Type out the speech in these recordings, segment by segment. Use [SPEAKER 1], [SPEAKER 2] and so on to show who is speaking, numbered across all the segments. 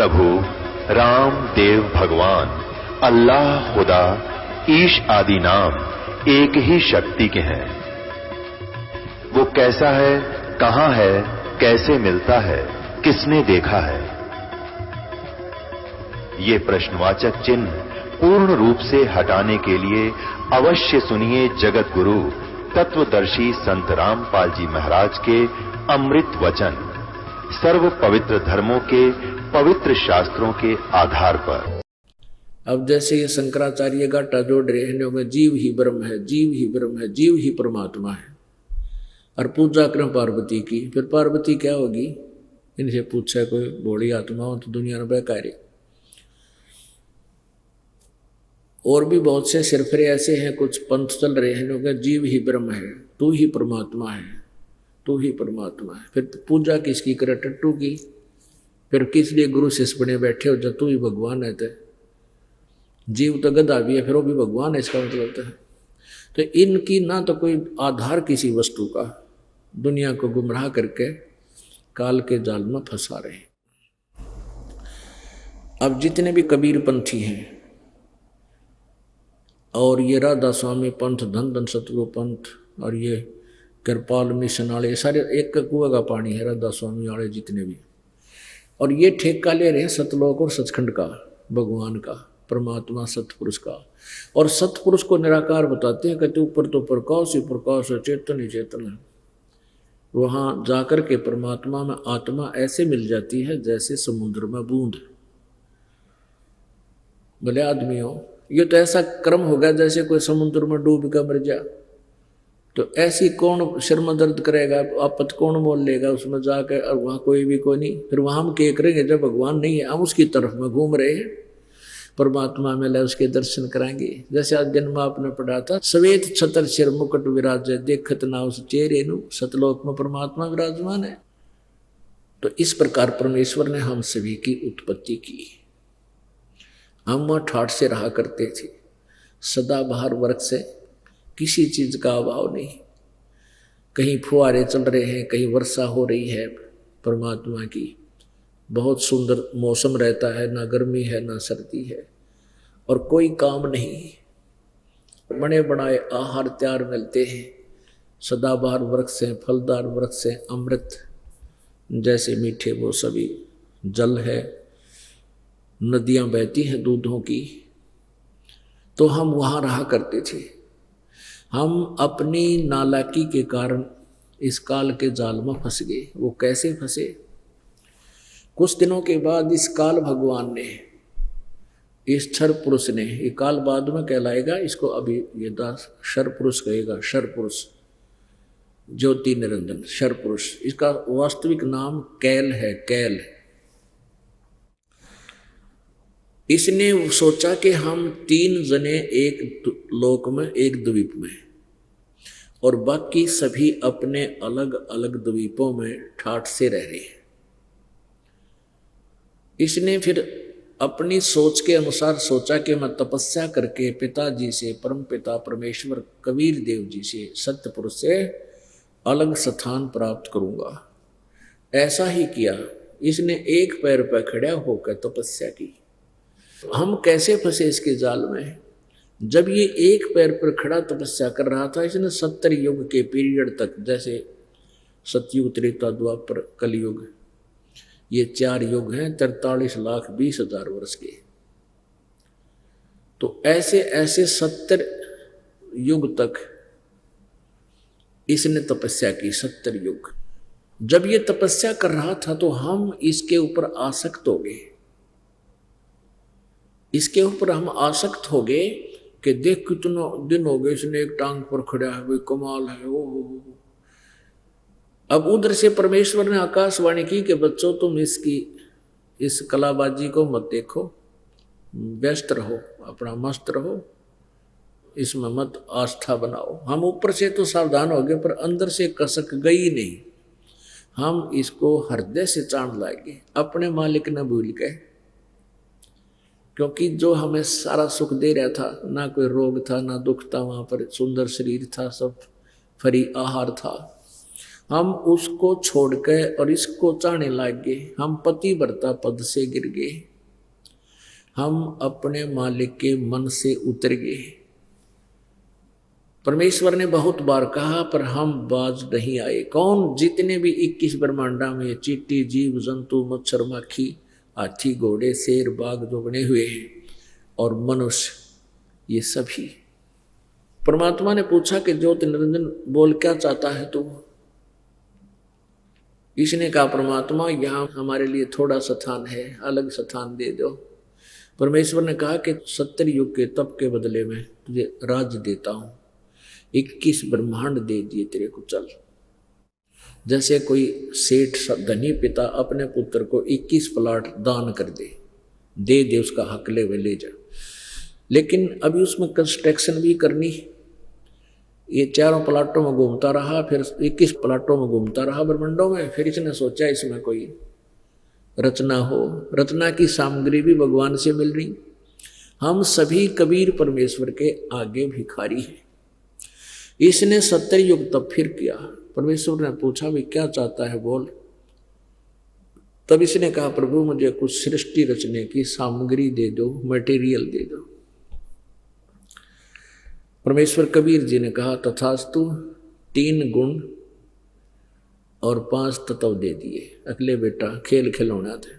[SPEAKER 1] प्रभु राम देव भगवान अल्लाह खुदा ईश आदि नाम एक ही शक्ति के हैं। वो कैसा है, कहां है, कैसे मिलता है, किसने देखा है? ये प्रश्नवाचक चिन्ह पूर्ण रूप से हटाने के लिए अवश्य सुनिए जगत गुरु तत्वदर्शी संत रामपाल जी महाराज के अमृत वचन, सर्व पवित्र धर्मों के पवित्र शास्त्रों के आधार पर।
[SPEAKER 2] अब जैसे ये शंकराचार्य गाटा जोड़ रहे हैं, जीव ही ब्रह्म है, जीव ही ब्रह्म है, जीव ही परमात्मा है, और पूजा करें पार्वती की, फिर पार्वती क्या होगी? इनसे पूछा कोई बूढ़ी आत्मा हो तो दुनिया में बेकारी। और भी बहुत से सिरफरे ऐसे हैं, कुछ पंथ चल रहे हैं लोग, जीव ही ब्रह्म है, तू ही परमात्मा है, तू ही परमात्मा है। फिर पूजा किसकी करे? टट्टू की। फिर किस लिए गुरु शिष्य बने बैठे हो जब तू ही भगवान है? तो जीव तो गधा भी है, फिर वो भी भगवान है, इसका मतलब तो है। तो इनकी ना तो कोई आधार किसी वस्तु का, दुनिया को गुमराह करके काल के जाल में फंसा रहे हैं। अब जितने भी कबीर पंथी हैं और ये राधा स्वामी पंथ, धन धन सतगुरु पंथ और ये कृपाल मिशन वाले, सारे एक कुआं का पानी है राधा स्वामी वाले जितने भी। और ये ठेका ले रहे हैं सतलोक और सचखंड का, भगवान का, परमात्मा सतपुरुष का। और सतपुरुष को निराकार बताते हैं, कहते ऊपर तो प्रकाश ही प्रकाश है, चेतन ही चेतन है। वहां जाकर के परमात्मा में आत्मा ऐसे मिल जाती है जैसे समुद्र में बूंद। भले आदमी हो, ये तो ऐसा क्रम होगा जैसे कोई समुद्र में डूब कर मर जा, तो ऐसी कौन सिर में दर्द करेगा, आपत कौन मोल लेगा उसमें जाकर, और वहाँ कोई भी कोई नहीं। फिर वहाँ हम क्या करेंगे जब भगवान नहीं है, हम उसकी तरफ में घूम रहे हैं, परमात्मा में ले उसके दर्शन कराएंगे। जैसे आज जन्म आपने पढ़ा था, श्वेत छतर सिर मुकुट विराज देखत ना उस चेहरे नु, सतलोक में परमात्मा विराजमान है। तो इस प्रकार परमेश्वर ने हम सभी की उत्पत्ति की। हम वहाँ ठाठ से रहा करते थे, सदा बाहर वर्ग से किसी चीज का अभाव नहीं। कहीं फुहारे चल रहे हैं, कहीं वर्षा हो रही है परमात्मा की, बहुत सुंदर मौसम रहता है, ना गर्मी है ना सर्दी है, और कोई काम नहीं। बने बनाए आहार त्यार मिलते हैं, सदाबहार वृक्ष से, फलदार वृक्ष से, अमृत जैसे मीठे वो सभी जल है, नदियां बहती हैं दूधों की। तो हम वहाँ रहा करते थे। हम अपनी नालायकी के कारण इस काल के जाल में फंस गए। वो कैसे फंसे? कुछ दिनों के बाद इस काल भगवान ने, इस क्षर पुरुष ने, ये काल बाद में कहलाएगा, इसको अभी ये दास शर पुरुष कहेगा। शर पुरुष, ज्योति निरंजन शर पुरुष, इसका वास्तविक नाम कैल है, कैल। इसने सोचा कि हम 3 जने एक लोक में, एक द्वीप में, और बाकी सभी अपने अलग अलग द्वीपों में ठाठ से रह रहे हैं। इसने फिर अपनी सोच के अनुसार सोचा कि मैं तपस्या करके पिताजी से, परम पिता परमेश्वर कबीर देव जी से, सत्य पुरुष से अलग स्थान प्राप्त करूंगा। ऐसा ही किया। इसने एक पैर पर खड़ा होकर तपस्या की। हम कैसे फंसे इसके जाल में? जब ये एक पैर पर खड़ा तपस्या कर रहा था, इसने 70 युग के पीरियड तक, जैसे सतयुग, त्रेता, द्वापर, कलयुग, ये 4 युग हैं, 43,20,000 वर्ष के। तो ऐसे ऐसे 70 युग तक इसने तपस्या की, 70 युग। जब ये तपस्या कर रहा था तो हम इसके ऊपर आसक्त हो गए। इसके ऊपर हम आसक्त हो गए कि देख कितना दिन हो गए इसने एक टांग पर खड़ा है, भाई कमाल है। ओ अब उधर से परमेश्वर ने आकाशवाणी की कि बच्चों तुम इसकी इस कलाबाजी को मत देखो, व्यस्त रहो, अपना मस्त रहो, इसमें मत आस्था बनाओ। हम ऊपर से तो सावधान हो गए, पर अंदर से कसक गई नहीं। हम इसको हृदय से चांद लाएंगे, अपने मालिक न भूल गए। क्योंकि जो हमें सारा सुख दे रहा था, ना कोई रोग था ना दुख था, वहाँ पर सुंदर शरीर था, सब फ्री आहार था, हम उसको छोड़ के और इसको चाहने लग गए, हम पतिव्रता पद से गिर गए, हम अपने मालिक के मन से उतर गए। परमेश्वर ने बहुत बार कहा पर हम बाज नहीं आए। कौन? जितने भी 21 ब्रह्मांडा में चींटी, जीव जंतु, मच्छर, माखी, हाथी, घोड़े, शेर, बाघ जो बने हुए हैं और मनुष्य, ये सभी। परमात्मा ने पूछा कि ज्योति निरंजन बोल क्या चाहता है तू? इसने कहा परमात्मा यहाँ हमारे लिए थोड़ा स्थान है, अलग स्थान दे दो। परमेश्वर ने कहा कि 70 युग के तप के बदले में तुझे राज्य देता हूँ, 21 ब्रह्मांड दे दिए तेरे को, चल। जैसे कोई सेठ धनी पिता अपने पुत्र को 21 प्लाट दान कर दे उसका हक ले जा। लेकिन अभी उसमें कंस्ट्रक्शन भी करनी। ये चारों प्लाटों में घूमता रहा, फिर 21 प्लाटों में घूमता रहा ब्रह्मांडों में। फिर इसने सोचा इसमें कोई रचना हो। रचना की सामग्री भी भगवान से मिल रही। हम सभी कबीर परमेश्वर के आगे भिखारी हैं। इसने 70 युग तब फिर किया। परमेश्वर ने पूछा भी क्या चाहता है बोल। तब इसने कहा प्रभु मुझे कुछ सृष्टि रचने की सामग्री दे दो, मटेरियल दे दो। परमेश्वर कबीर जी ने कहा तथास्तु, 3 गुण और 5 तत्व दे दिए। अगले बेटा खेल खिलौना थे।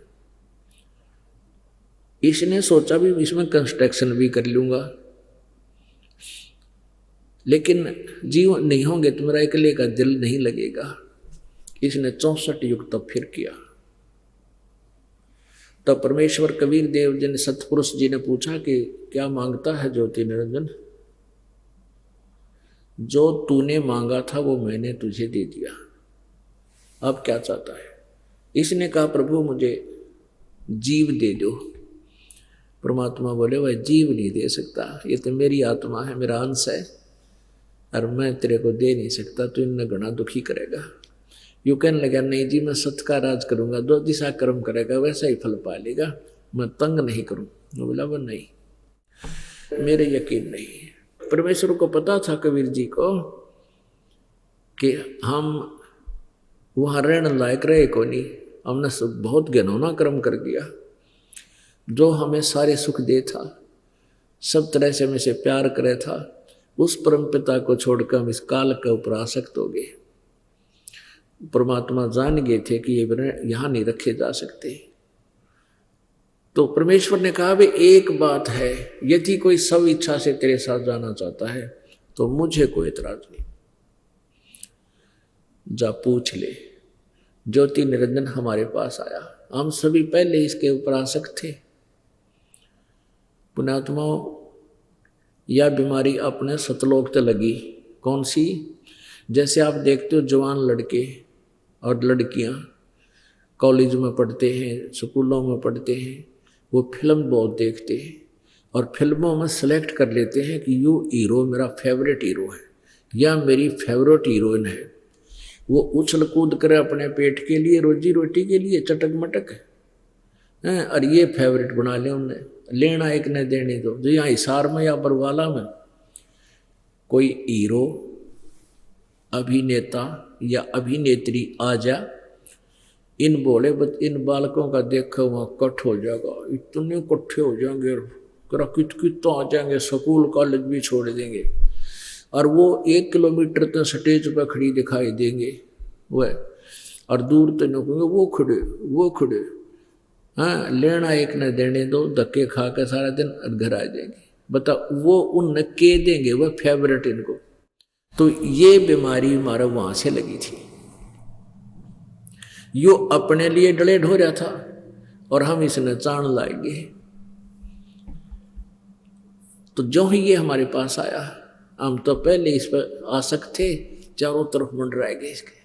[SPEAKER 2] इसने सोचा भी इसमें कंस्ट्रक्शन भी कर लूंगा, लेकिन जीव नहीं होंगे तो मेरा अकेले का दिल नहीं लगेगा। इसने 64 युग तब फिर किया। तब परमेश्वर कबीर देव जी ने सतपुरुष जी ने पूछा कि क्या मांगता है ज्योति निरंजन? जो तूने मांगा था वो मैंने तुझे दे दिया, अब क्या चाहता है? इसने कहा प्रभु मुझे जीव दे दो। परमात्मा बोले वह जीव नहीं दे सकता, ये तो मेरी आत्मा है, मेरा अंश है, और मैं तेरे को दे नहीं सकता, तू इन्हें घना दुखी करेगा। यू कहने लगा नहीं जी मैं सत्य का राज करूंगा, 2 दिशा कर्म करेगा वैसा ही फल पा लेगा, मैं तंग नहीं करूं। बोला वो नहीं, मेरे यकीन नहीं। परमेश्वर को पता था कबीर जी को कि हम वहाँ रहने लायक रहे को नहीं, हमने बहुत घिनौना कर्म कर दिया। जो हमें सारे सुख दे था, सब तरह से हमें से प्यार करे था, उस परम पिता को छोड़कर हम इस काल के ऊपर आसक्त हो गए। परमात्मा जान गए थे कि ये यहाँ नहीं रखे जा सकते। तो परमेश्वर ने कहा भी एक बात है, यदि कोई सब इच्छा से तेरे साथ जाना चाहता है तो मुझे कोई एतराज नहीं, जा पूछ ले। ज्योति निरंजन हमारे पास आया। हम सभी पहले इसके ऊपर आसक्त थे। पुण्यात्माओं, यह बीमारी अपने सतलोक तो लगी। कौन सी? जैसे आप देखते हो जवान लड़के और लड़कियां कॉलेज में पढ़ते हैं, स्कूलों में पढ़ते हैं, वो फिल्म बहुत देखते हैं और फिल्मों में सेलेक्ट कर लेते हैं कि यू हीरो मेरा फेवरेट हीरो है या मेरी फेवरेट हीरोइन है। वो उछल कूद करे अपने पेट के लिए, रोजी रोटी के लिए, चटक मटक है, और ये फेवरेट बना ले उन्हें। लेना एक ने देने दो। जो यहाँ हिसार में या बरवाला में कोई हीरो, अभिनेता या अभिनेत्री आ जा, इन बोले इन बालकों का देखो वहाँ कट हो जाएगा, इतने कट्ठे हो जाएंगे, कित तो आ जाएंगे, स्कूल कॉलेज भी छोड़ देंगे, और वो 1 किलोमीटर तक स्टेज पर खड़ी दिखाई देंगे वह, और दूर तक कहेंगे वो खड़े। हाँ, लेना एक न देने दो, धक्के खा कर सारा दिन घर आ जाएंगे। बता वो उन के देंगे वह फेवरेट इनको। तो ये बीमारी हमारा वहां से लगी थी। यो अपने लिए डले ढो रहा था और हम इसने चाण लाएंगे। तो जो ही ये हमारे पास आया, हम तो पहले इस पर आसक्त थे, चारों तरफ मंडराए गए इसके।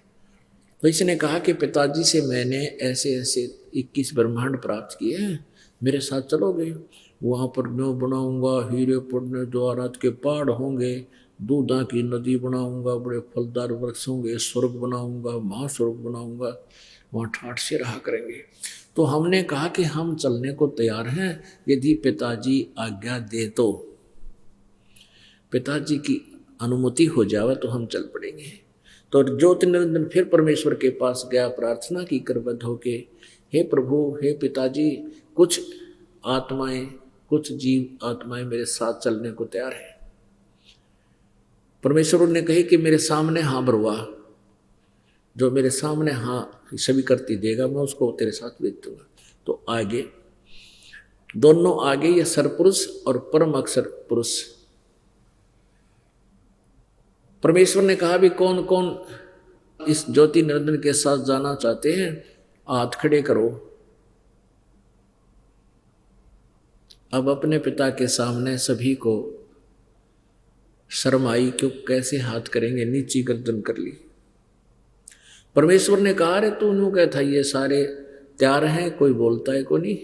[SPEAKER 2] तो इसने कहा कि पिताजी से मैंने ऐसे ऐसे 21 ब्रह्मांड प्राप्त किए हैं, मेरे साथ चलोगे? वहाँ पर मैं बनाऊंगा हीरे पड़ने द्वारात के पहाड़ होंगे, दूधा की नदी बनाऊंगा, बड़े फलदार वृक्ष होंगे, स्वर्ग बनाऊंगा, महास्वर्ग बनाऊंगा, वहाँ ठाठ से रहा करेंगे। तो हमने कहा कि हम चलने को तैयार हैं, यदि पिताजी आज्ञा दे तो, पिताजी की अनुमति हो जाए तो हम चल पड़ेंगे। तो ज्योति निरंजन फिर परमेश्वर के पास गया, प्रार्थना की करबद्ध होके, हे प्रभु, हे पिताजी, कुछ आत्माएं, कुछ जीव आत्माएं मेरे साथ चलने को तैयार है। परमेश्वर ने कही कि मेरे सामने हाँ बरवा, जो मेरे सामने हाँ सभी करती देगा मैं उसको तेरे साथ भेज दूंगा। तो आगे दोनों आगे, ये सरपुरुष और परम अक्षर पुरुष। परमेश्वर ने कहा भी कौन कौन इस ज्योति निरंजन के साथ जाना चाहते हैं, हाथ खड़े करो। अब अपने पिता के सामने सभी को शर्म आई, क्यों कैसे हाथ करेंगे, नीची गर्दन कर ली। परमेश्वर ने कहा रे तू न्यू कहता, ये सारे तैयार हैं, कोई बोलता है को नहीं,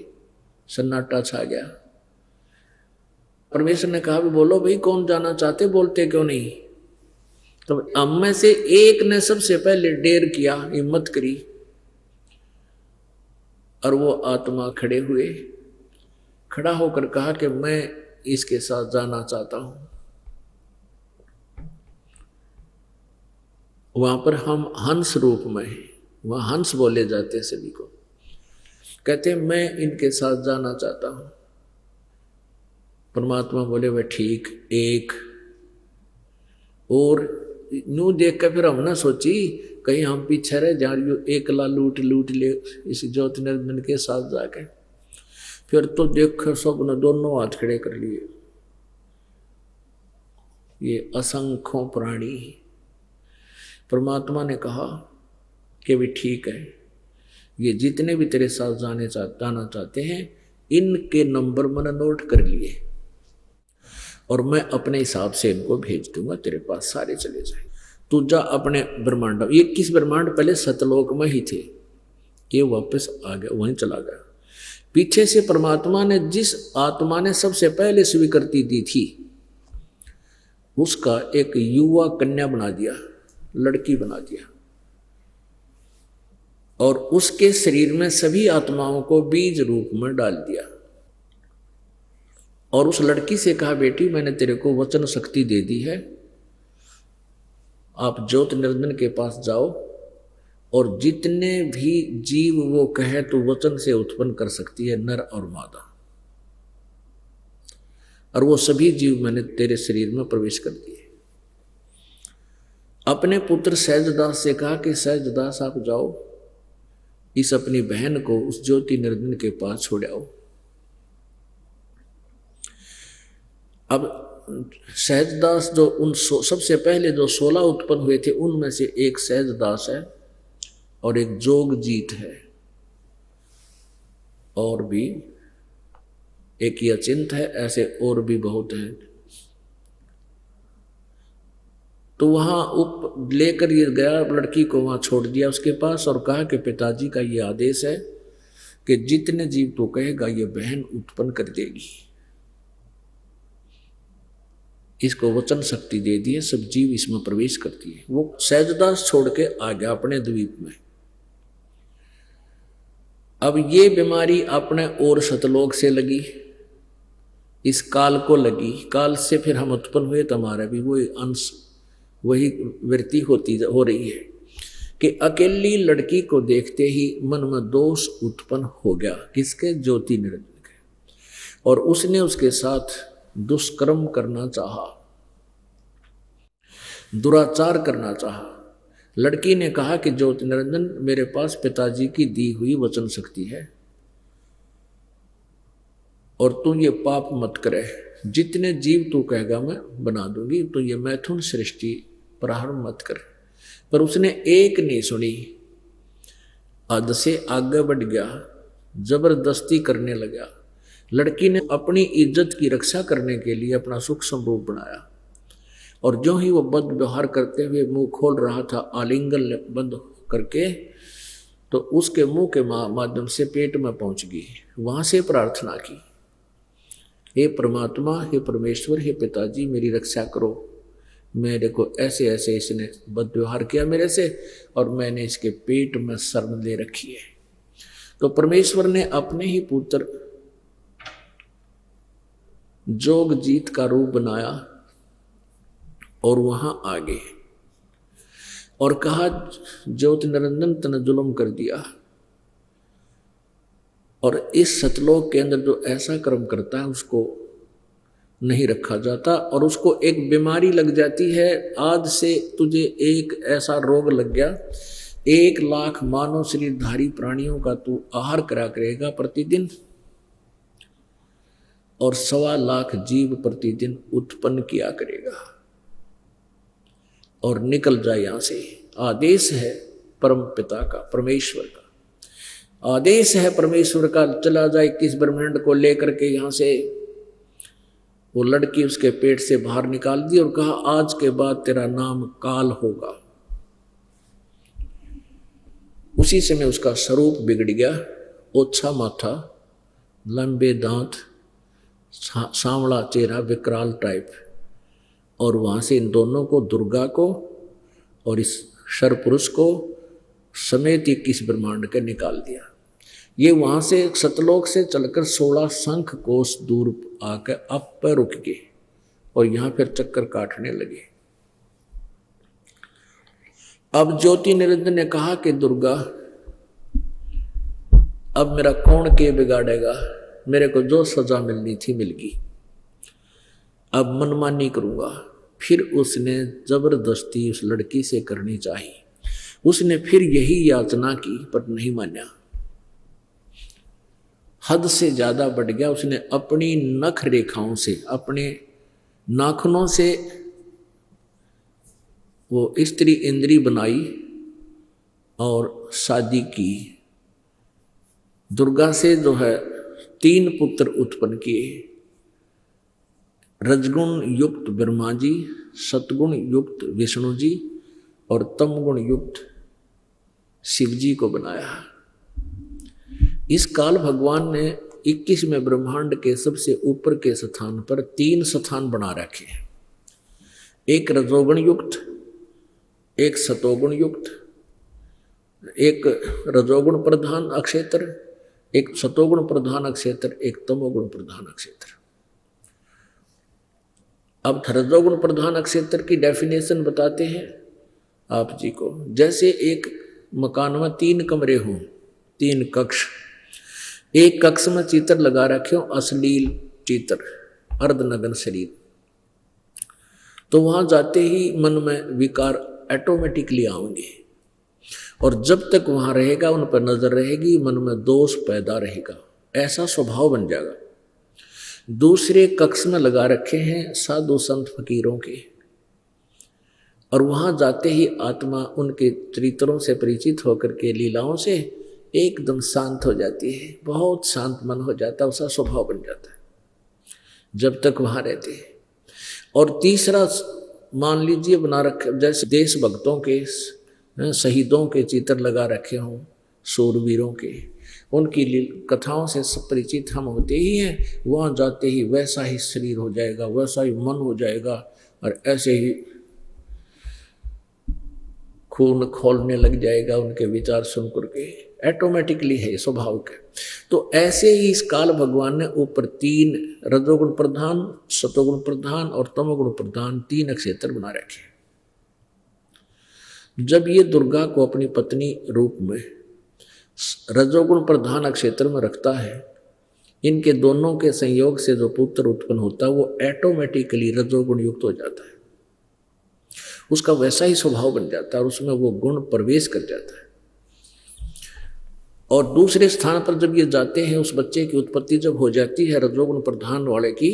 [SPEAKER 2] सन्नाटा छा गया। परमेश्वर ने कहा भी बोलो भाई कौन जाना चाहते, बोलते क्यों नहीं। तो हम में से एक ने सबसे पहले डेर किया, हिम्मत करी, और वो आत्मा खड़े हुए, खड़ा होकर कहा कि मैं इसके साथ जाना चाहता हूं। वहां पर हम हंस रूप में हैं, वहां हंस बोले जाते हैं सभी को, कहते हैं मैं इनके साथ जाना चाहता हूं। परमात्मा बोले वह ठीक, एक और न्यू देख कर फिर हमने सोची कहीं हम पीछे रह जा, एक ला लूट ले इस ज्योति निरंजन के साथ जाके। फिर तो देख सबने दोनों हाथ खड़े कर लिए। ये असंख्यों प्राणी, परमात्मा ने कहा कि भी ठीक है, ये जितने भी तेरे साथ जाना चाहते हैं इनके नंबर मैंने नोट कर लिए और मैं अपने हिसाब से इनको भेज दूंगा तेरे पास, सारे चले जाए। तू जा अपने ब्रह्मांड, ये किस ब्रह्मांड पहले सतलोक में ही थे, ये वापस आ गया, वहीं चला गया। पीछे से परमात्मा ने जिस आत्मा ने सबसे पहले स्वीकृति दी थी उसका एक युवा कन्या बना दिया, लड़की बना दिया, और उसके शरीर में सभी आत्माओं को बीज रूप में डाल दिया। और उस लड़की से कहा बेटी मैंने तेरे को वचन शक्ति दे दी है, आप ज्योति निरंजन के पास जाओ और जितने भी जीव वो कहे तो वचन से उत्पन्न कर सकती है, नर और मादा, और वो सभी जीव मैंने तेरे शरीर में प्रवेश कर दिए। अपने पुत्र सहजदास से कहा कि सहजदास आप जाओ इस अपनी बहन को उस ज्योति निरंजन के पास छोड़ आओ। अब सहजदास जो उन सबसे पहले जो 16 उत्पन्न हुए थे उनमें से एक सहजदास है और एक जोगजीत है, और भी एक अचिंत है, ऐसे और भी बहुत हैं। तो वहां लेकर ये गया, लड़की को वहां छोड़ दिया उसके पास और कहा कि पिताजी का ये आदेश है कि जितने जीव तो कहेगा ये बहन उत्पन्न कर देगी, इसको वचन शक्ति दे दी है, सब जीव इसमें प्रवेश करती है। वो सहजदास छोड़ के आ गया अपने द्वीप में। अब ये बीमारी अपने और सतलोक से लगी, इस काल को लगी, काल से फिर हम उत्पन्न हुए तो हमारा भी वही अंश, वही वृत्ति हो रही है कि अकेली लड़की को देखते ही मन में दोष उत्पन्न हो गया, किसके, ज्योति निरंजन के, और उसने उसके साथ दुष्कर्म करना चाहा, दुराचार करना चाहा। लड़की ने कहा कि ज्योति निरंजन मेरे पास पिताजी की दी हुई वचन शक्ति है और तू ये पाप मत करे, जितने जीव तू कहेगा मैं बना दूंगी, तो ये मैथुन सृष्टि प्रारंभ मत कर। पर उसने एक नहीं सुनी, हद से आगे बढ़ गया, जबरदस्ती करने लगा। लड़की ने अपनी इज्जत की रक्षा करने के लिए अपना सूक्ष्म रूप बनाया और जो ही वो बद व्यवहार करते हुए मुंह खोल रहा था आलिंगन बंद करके, तो उसके मुंह के माध्यम से पेट में पहुंच गई। वहां से प्रार्थना की, हे परमात्मा, हे परमेश्वर, हे पिताजी मेरी रक्षा करो, मेरे को ऐसे ऐसे इसने बद व्यवहार किया मेरे से और मैंने इसके पेट में शर्म ले रखी है। तो परमेश्वर ने अपने ही पुत्र जोगजीत का रूप बनाया और वहां आ गए। और कहा ज्योति निरंजन तने जुल्म कर दिया। और इस सतलोक के अंदर जो ऐसा कर्म करता है उसको नहीं रखा जाता, और उसको एक बीमारी लग जाती है। आज से तुझे एक ऐसा रोग लग गया, 1,00,000 मानव शरीरधारी प्राणियों का तू आहार करा करेगा प्रतिदिन, और 1,25,000 जीव प्रतिदिन उत्पन्न किया करेगा, और निकल जाए यहां से। आदेश है परम पिता का, परमेश्वर का आदेश है, परमेश्वर का। चला जाए 21 ब्रह्मांड को लेकर के यहां से। वो लड़की उसके पेट से बाहर निकाल दी और कहा आज के बाद तेरा नाम काल होगा। उसी समय उसका स्वरूप बिगड़ गया, ओछा माथा, लंबे दांत, सांवला चेहरा, विकराल टाइप। और वहां से इन दोनों को, दुर्गा को और इस शर पुरुष को समेत 21 ब्रह्मांड के निकाल दिया। ये वहां से सतलोक से चलकर 16 शंख कोस दूर आकर अब पर रुक गए और यहां फिर चक्कर काटने लगे। अब ज्योति निरंजन ने कहा कि दुर्गा, अब मेरा कौन के बिगाड़ेगा, मेरे को जो सजा मिलनी थी मिल गई, अब मनमानी करूंगा। फिर उसने जबरदस्ती उस लड़की से करनी चाहिए। उसने फिर यही याचना की पर नहीं माना, हद से ज्यादा बढ़ गया। उसने अपनी नख रेखाओं से, अपने नाखूनों से वो स्त्री इंद्री बनाई और शादी की। दुर्गा से जो है 3 पुत्र उत्पन्न किए, रजगुण युक्त ब्रह्मा जी, सतगुण युक्त विष्णु जी और तमगुण युक्त शिव जी को बनाया। इस काल भगवान ने 21वें ब्रह्मांड के सबसे ऊपर के स्थान पर 3 स्थान बना रखे हैं। एक रजोगुण युक्त, एक सतोगुण युक्त, एक रजोगुण प्रधान अक्षेत्र, एक सतोगुण प्रधान अक्षेत्र, एक तमोगुण प्रधान अक्षेत्र। अब रजोगुण प्रधान अक्षेत्र की डेफिनेशन बताते हैं आप जी को। जैसे एक मकान में 3 कमरे हों, 3 कक्ष, एक कक्ष में चित्र लगा रखे हो, अश्लील चित्र, अर्धनग्न शरीर, तो वहां जाते ही मन में विकार ऑटोमेटिकली आएंगे, और जब तक वहां रहेगा उन पर नजर रहेगी, मन में दोष पैदा रहेगा, ऐसा स्वभाव बन जाएगा। दूसरे कक्ष में लगा रखे हैं साधु संत फकीरों के, और वहां जाते ही आत्मा उनके चरित्रों से परिचित होकर के लीलाओं से एकदम शांत हो जाती है, बहुत शांत मन हो जाता है, उसका स्वभाव बन जाता है जब तक वहां रहते हैं। और तीसरा मान लीजिए बना रखे, जैसे देशभक्तों के, शहीदों के चित्र लगा रखे हों, शूरवीरों के, उनकी कथाओं से सब परिचित हम होते ही हैं। वहाँ जाते ही वैसा ही शरीर हो जाएगा, वैसा ही मन हो जाएगा, और ऐसे ही खून खोलने लग जाएगा उनके विचार सुनकर के, ऑटोमेटिकली है स्वभाव के। तो ऐसे ही इस काल भगवान ने ऊपर 3 रजोगुण प्रधान, सतोगुण प्रधान और तमोगुण प्रधान 3 क्षेत्र बना रखे। जब ये दुर्गा को अपनी पत्नी रूप में रजोगुण प्रधान क्षेत्र में रखता है, इनके दोनों के संयोग से जो पुत्र उत्पन्न होता है वो ऑटोमेटिकली रजोगुण युक्त हो जाता है, उसका वैसा ही स्वभाव बन जाता है और उसमें वो गुण प्रवेश कर जाता है। और दूसरे स्थान पर जब ये जाते हैं, उस बच्चे की उत्पत्ति जब हो जाती है रजोगुण प्रधान वाले की,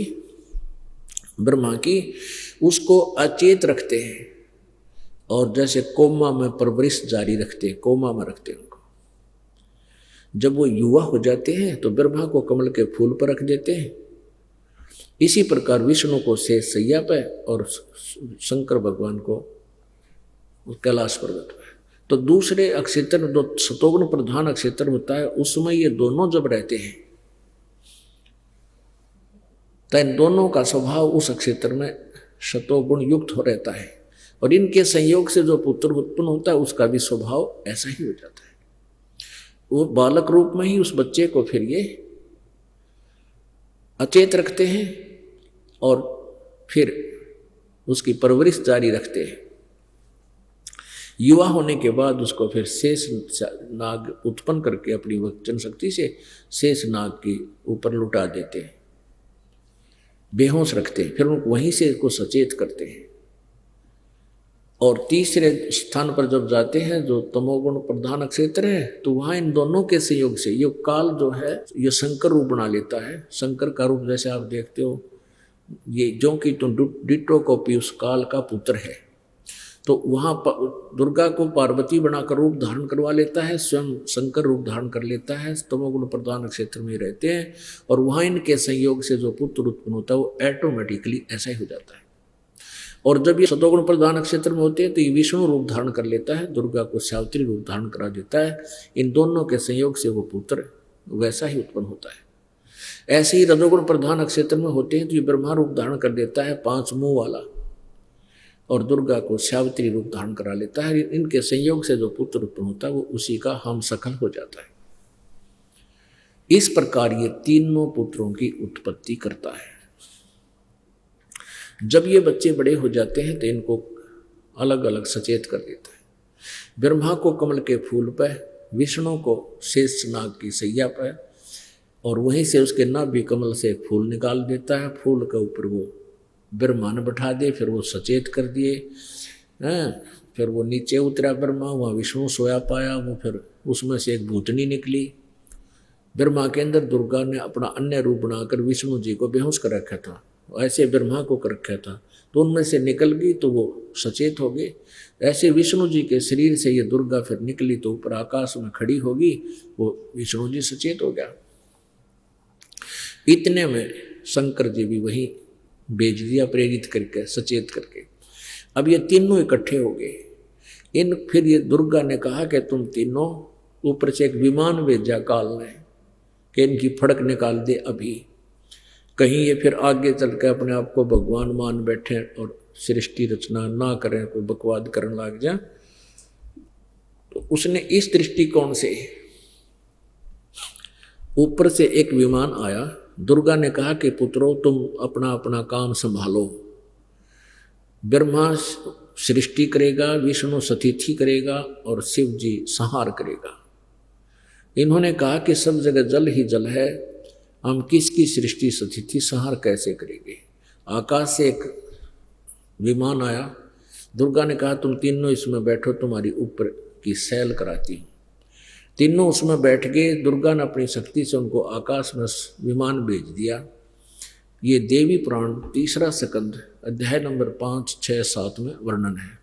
[SPEAKER 2] ब्रह्मा की, उसको अचेत रखते हैं और जैसे कोमा में परवरिश जारी रखते हैं, कोमा में रखते हैं उनको। जब वो युवा हो जाते हैं तो ब्रह्मा को कमल के फूल पर रख देते हैं, इसी प्रकार विष्णु को शेष शैया पे और शंकर भगवान को कैलाश पर्वत पे। तो दूसरे अक्षेत्र में जो सतोगुण प्रधान अक्षेत्र होता है, उसमें ये दोनों जब रहते हैं तो इन दोनों का स्वभाव उस क्षेत्र में सतोगुण युक्त हो रहता है, और इनके संयोग से जो पुत्र उत्पन्न होता है उसका भी स्वभाव ऐसा ही हो जाता है। वो बालक रूप में ही उस बच्चे को फिर ये अचेत रखते हैं और फिर उसकी परवरिश जारी रखते हैं। युवा होने के बाद उसको फिर शेष नाग उत्पन्न करके अपनी वचन शक्ति से शेष नाग के ऊपर लुटा देते हैं, बेहोश रखते हैं, फिर उनको वहीं से को सचेत करते हैं। और तीसरे स्थान पर जब जाते हैं जो तमोगुण प्रधान क्षेत्र है, तो वहाँ इन दोनों के संयोग से ये काल जो है ये शंकर रूप बना लेता है। शंकर का रूप जैसे आप देखते हो, ये जो कि तो डिट्टो कॉपी उस काल का पुत्र है। तो वहाँ दुर्गा को पार्वती बनाकर रूप धारण करवा लेता है, स्वयं शंकर रूप धारण कर लेता है, तमोगुण प्रधान क्षेत्र में रहते हैं। और वहाँ इनके संयोग से जो पुत्र उत्पन्न होता है वो ऑटोमेटिकली ऐसा ही हो जाता है। और जब ये सतोगुण प्रधान क्षेत्र में होते हैं तो ये विष्णु रूप धारण कर लेता है, दुर्गा को सावित्री रूप धारण करा देता है। इन दोनों के संयोग से वो पुत्र वैसा ही उत्पन्न होता है। ऐसे ही रजोगुण प्रधान क्षेत्र में होते हैं तो ये ब्रह्मा रूप धारण कर देता है, 5 मुंह वाला, और दुर्गा को सावित्री रूप धारण करा लेता है। इनके संयोग से जो पुत्र उत्पन्न होता है वो उसी का हम सकल हो जाता है। इस प्रकार ये तीनों पुत्रों की उत्पत्ति करता है। जब ये बच्चे बड़े हो जाते हैं तो इनको अलग अलग सचेत कर देता है। ब्रह्मा को कमल के फूल पर, विष्णु को शेष नाग की सैया पर, और वहीं से उसके नाभि कमल से एक फूल निकाल देता है। फूल के ऊपर वो ब्रह्मा ने बैठा दिए, फिर वो सचेत कर दिए। फिर वो नीचे उतरा ब्रह्मा, वहाँ विष्णु सोया पाया, वो फिर उसमें से एक भूतनी निकली। ब्रह्मा के अंदर दुर्गा ने अपना अन्य रूप बनाकर विष्णु जी को बेहोश कर रखा था, ऐसे ब्रह्मा को कर रखा था, तो उनमें से निकल गई तो वो सचेत हो गए। ऐसे विष्णु जी के शरीर से ये दुर्गा फिर निकली तो ऊपर आकाश में खड़ी होगी, वो विष्णु जी सचेत हो गया। इतने में शंकर जी भी वही भेज दिया, प्रेरित करके, सचेत करके। अब ये तीनों इकट्ठे हो गए। फिर ये दुर्गा ने कहा कि तुम तीनों, ऊपर से एक विमान भेजा काल ने कि इनकी फड़क निकाल दे अभी। कहीं ये फिर आगे चल के अपने आप को भगवान मान बैठे और सृष्टि रचना ना करें, कोई बकवाद करने लग जाए। तो उसने इस दृष्टिकोण से ऊपर से एक विमान आया। दुर्गा ने कहा कि पुत्रों तुम अपना अपना काम संभालो। ब्रह्मा सृष्टि करेगा, विष्णु सतिथि करेगा और शिव जी संहार करेगा। इन्होंने कहा कि सब जगह जल ही जल है, हम किसकी सृष्टि सतिथि संहार कैसे करेंगे। आकाश से एक विमान आया। दुर्गा ने कहा तुम तीनों इसमें बैठो, तुम्हारी ऊपर की सैल कराती हूँ। तीनों उसमें बैठ गए। दुर्गा ने अपनी शक्ति से उनको आकाश में विमान भेज दिया। ये देवी पुराण 3 स्कंद अध्याय नंबर 5, 6, 7 में वर्णन है।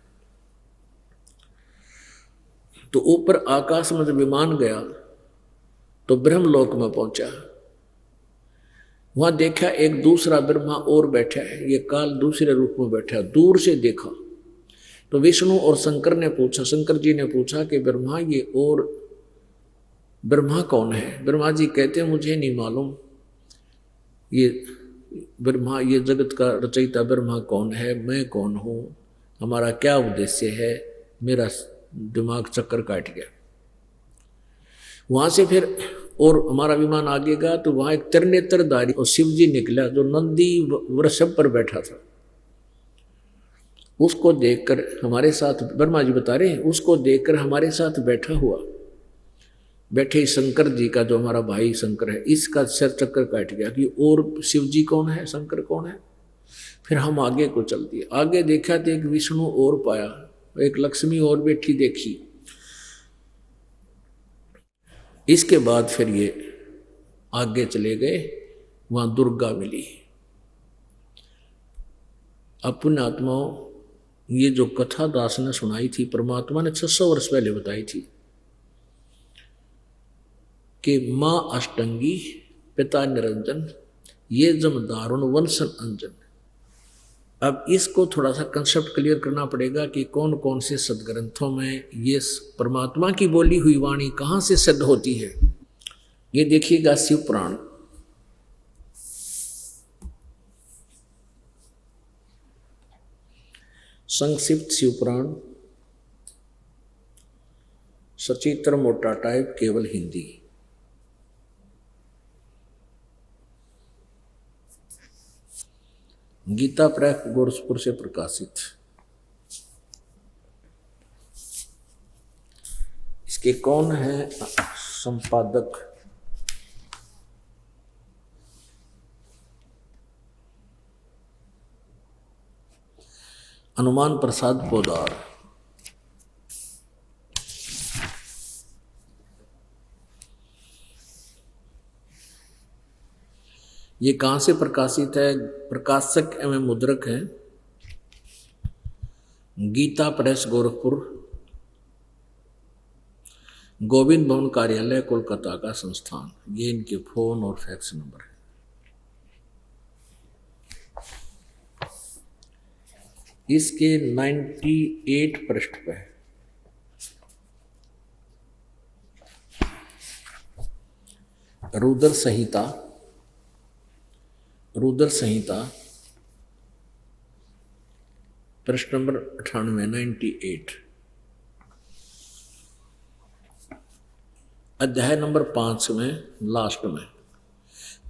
[SPEAKER 2] तो ऊपर आकाश में जब विमान गया तो ब्रह्मलोक में पहुंचा। वहां देखा एक दूसरा ब्रह्मा और बैठा है। ये काल दूसरे रूप में बैठा। दूर से देखा तो विष्णु और शंकर ने पूछा, शंकर जी ने पूछा कि ब्रह्मा ये और ब्रह्मा कौन है। ब्रह्मा जी कहते हैं मुझे नहीं मालूम, ये ब्रह्मा, ये जगत का रचयिता ब्रह्मा कौन है, मैं कौन हूँ, हमारा क्या उद्देश्य है। मेरा दिमाग चक्कर काट गया। वहां से फिर और हमारा विमान आगे गया तो वहां एक त्रिनेत्रधारी और शिव जी निकला जो नंदी वृषभ पर बैठा था। उसको देखकर हमारे साथ, ब्रह्मा जी बता रहे हैं, उसको देखकर हमारे साथ बैठा हुआ बैठे शंकर जी का, जो हमारा भाई शंकर है, इसका सिर चक्कर काट गया कि और शिव जी कौन है, शंकर कौन है। फिर हम आगे को चल दिए। आगे देखा तो एक विष्णु और पाया, एक लक्ष्मी और बैठी देखी। इसके बाद फिर ये आगे चले गए, वहां दुर्गा मिली। अपने आत्माओं, ये जो कथा दास ने सुनाई थी, परमात्मा ने 600 वर्ष पहले बताई थी कि माँ अष्टंगी, पिता निरंजन, ये जम दारुण वंशन अंजन। अब इसको थोड़ा सा कंसेप्ट क्लियर करना पड़ेगा कि कौन कौन से सदग्रंथों में ये परमात्मा की बोली हुई वाणी कहाँ से सिद्ध होती है। ये देखिएगा शिव पुराण, संक्षिप्त शिव पुराण, सचित्र मोटा टाइप, केवल हिंदी। गीता प्रेस गोरखपुर से प्रकाशित। इसके कौन है संपादक? हनुमान प्रसाद पोदार। ये कहाँ से प्रकाशित है? प्रकाशक एवं मुद्रक है गीता प्रेस गोरखपुर, गोविंद भवन कार्यालय कोलकाता का संस्थान। ये इनके फोन और फैक्स नंबर है। इसके 98 पृष्ठ पे रुद्र संहिता, रुद्र संहिता प्रश्न नंबर 98, 98, अध्याय नंबर 5 में लास्ट में,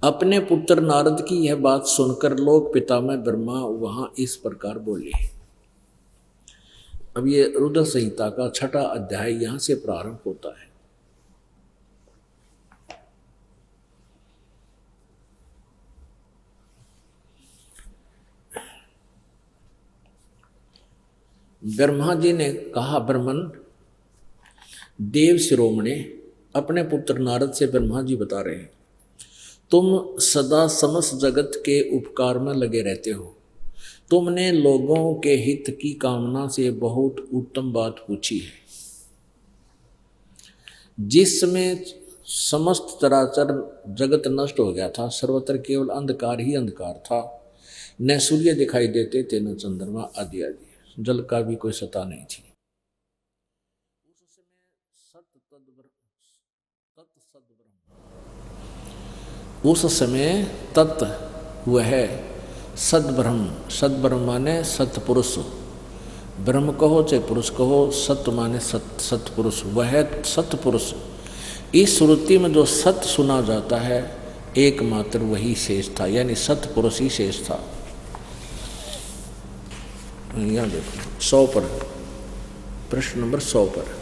[SPEAKER 2] अपने पुत्र नारद की यह बात सुनकर लोक पितामह ब्रह्मा वहां इस प्रकार बोले। अब ये रुद्र संहिता का 6वां अध्याय यहां से प्रारंभ होता है। ब्रह्मा जी ने कहा, ब्रह्मन देव शिरोमणि, अपने पुत्र नारद से ब्रह्मा जी बता रहे हैं, तुम सदा समस्त जगत के उपकार में लगे रहते हो। तुमने लोगों के हित की कामना से बहुत उत्तम बात पूछी है, जिसमें समस्त चराचर जगत नष्ट हो गया था। सर्वत्र केवल अंधकार ही अंधकार था, न सूर्य दिखाई देते थे न चंद्रमा आदि आदि, जल का भी कोई सत्ता नहीं थी। उस समय तत् वह सद्ब्रह्म, सद्ब्रह्म माने सत्पुरुष, ब्रह्म कहो चाहे पुरुष कहो, सत्य माने सत्पुरुष, वह सत्पुरुष। इस श्रुति में जो सत्य सुना जाता है एकमात्र वही शेष था, यानी सत्पुरुष ही शेष था। यहाँ देखो 100 पर, प्रश्न नंबर 100 पर,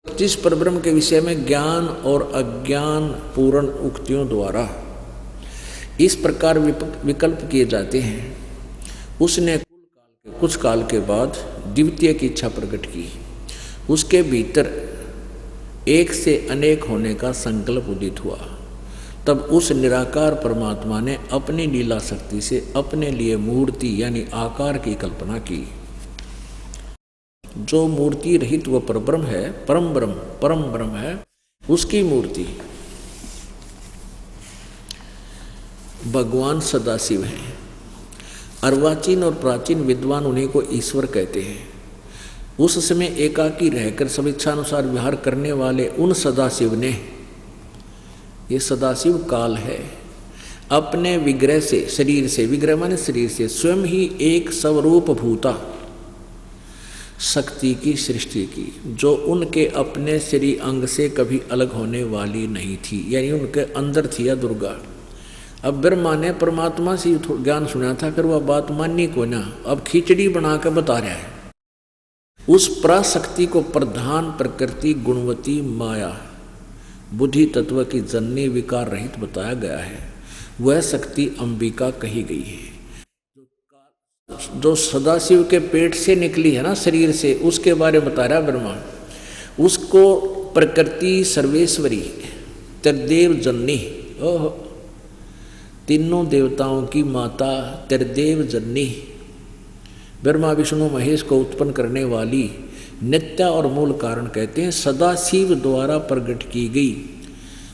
[SPEAKER 2] जिस परब्रह्म के विषय में ज्ञान और अज्ञान पूर्ण उक्तियों द्वारा इस प्रकार विकल्प किए जाते हैं, उसने कुछ काल के बाद द्वितीय की इच्छा प्रकट की। उसके भीतर एक से अनेक होने का संकल्प उदित हुआ। तब उस निराकार परमात्मा ने अपनी लीला शक्ति से अपने लिए मूर्ति यानी आकार की कल्पना की। जो मूर्ति रहित वह परब्रह्म है, परम ब्रह्म है, उसकी मूर्ति भगवान सदाशिव हैं। अर्वाचीन और प्राचीन विद्वान उन्हीं को ईश्वर कहते हैं। उस समय एकाकी रहकर सब इच्छानुसार विहार करने वाले उन सदाशिव ने, ये सदाशिव काल है, अपने विग्रह से, शरीर से, विग्रह माने शरीर से, स्वयं ही एक स्वरूप भूता शक्ति की सृष्टि की, जो उनके अपने शरीर अंग से कभी अलग होने वाली नहीं थी, यानी उनके अंदर थी या दुर्गा। अब ब्रह्मा ने परमात्मा से ज्ञान सुना था, फिर वह बात माननी को ना, अब खिचड़ी बना कर बता रहा है। उस पराशक्ति को प्रधान प्रकृति गुणवती माया बुद्धि तत्व की जननी विकार रहित बताया गया है। वह शक्ति अंबिका कही गई है, जो सदाशिव के पेट से निकली है ना, शरीर से, उसके बारे में बता रहा ब्रह्मा। उसको प्रकृति सर्वेश्वरी त्रिदेव जननी, ओह, तीनों देवताओं की माता त्रिदेव जननी, ब्रह्मा विष्णु महेश को उत्पन्न करने वाली नित्या और मूल कारण कहते हैं, सदाशिव द्वारा प्रकट की गई।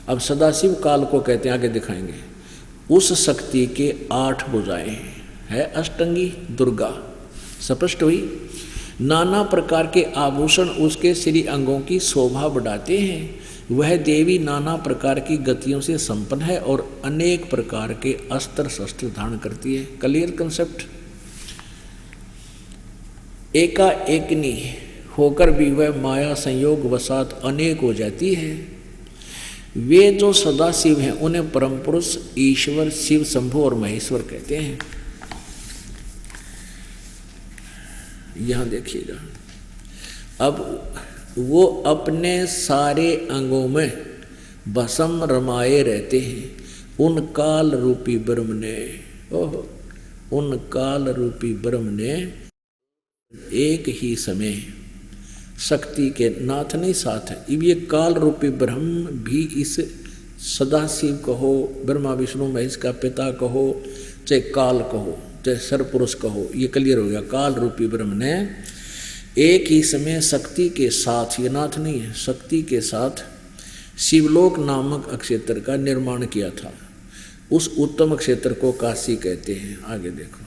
[SPEAKER 2] अब सदाशिव काल को कहते हैं, आगे दिखाएंगे। उस शक्ति के 8 भुजाएं है, अष्टंगी दुर्गा स्पष्ट हुई। नाना प्रकार के आभूषण उसके श्री अंगों की शोभा बढ़ाते हैं। वह देवी नाना प्रकार की गतियों से संपन्न है और अनेक प्रकार के अस्त्र शस्त्र धारण करती है। Clear concept. एकाएकनी होकर भी वह माया संयोग वसात अनेक हो जाती है। वे जो सदाशिव हैं उन्हें परम पुरुष ईश्वर शिव शंभु और महेश्वर कहते हैं। यहां देखिएगा, अब वो अपने सारे अंगों में भस्म रमाए रहते हैं उन काल रूपी ब्रह्म ने। ओहो, उन काल रूपी ब्रह्म ने एक ही समय शक्ति के नाथ नहीं साथ है। अब ये काल रूपी ब्रह्म भी इस सदाशिव कहो, ब्रह्मा विष्णु महेश का पिता कहो, चाहे काल कहो, चाहे सरपुरुष कहो, ये क्लियर हो गया। काल रूपी ब्रह्म ने एक ही समय शक्ति के साथ, ये नाथ नहीं है, शक्ति के साथ शिवलोक नामक अक्षेत्र का निर्माण किया था। उस उत्तम क्षेत्र को काशी कहते हैं। आगे देखो,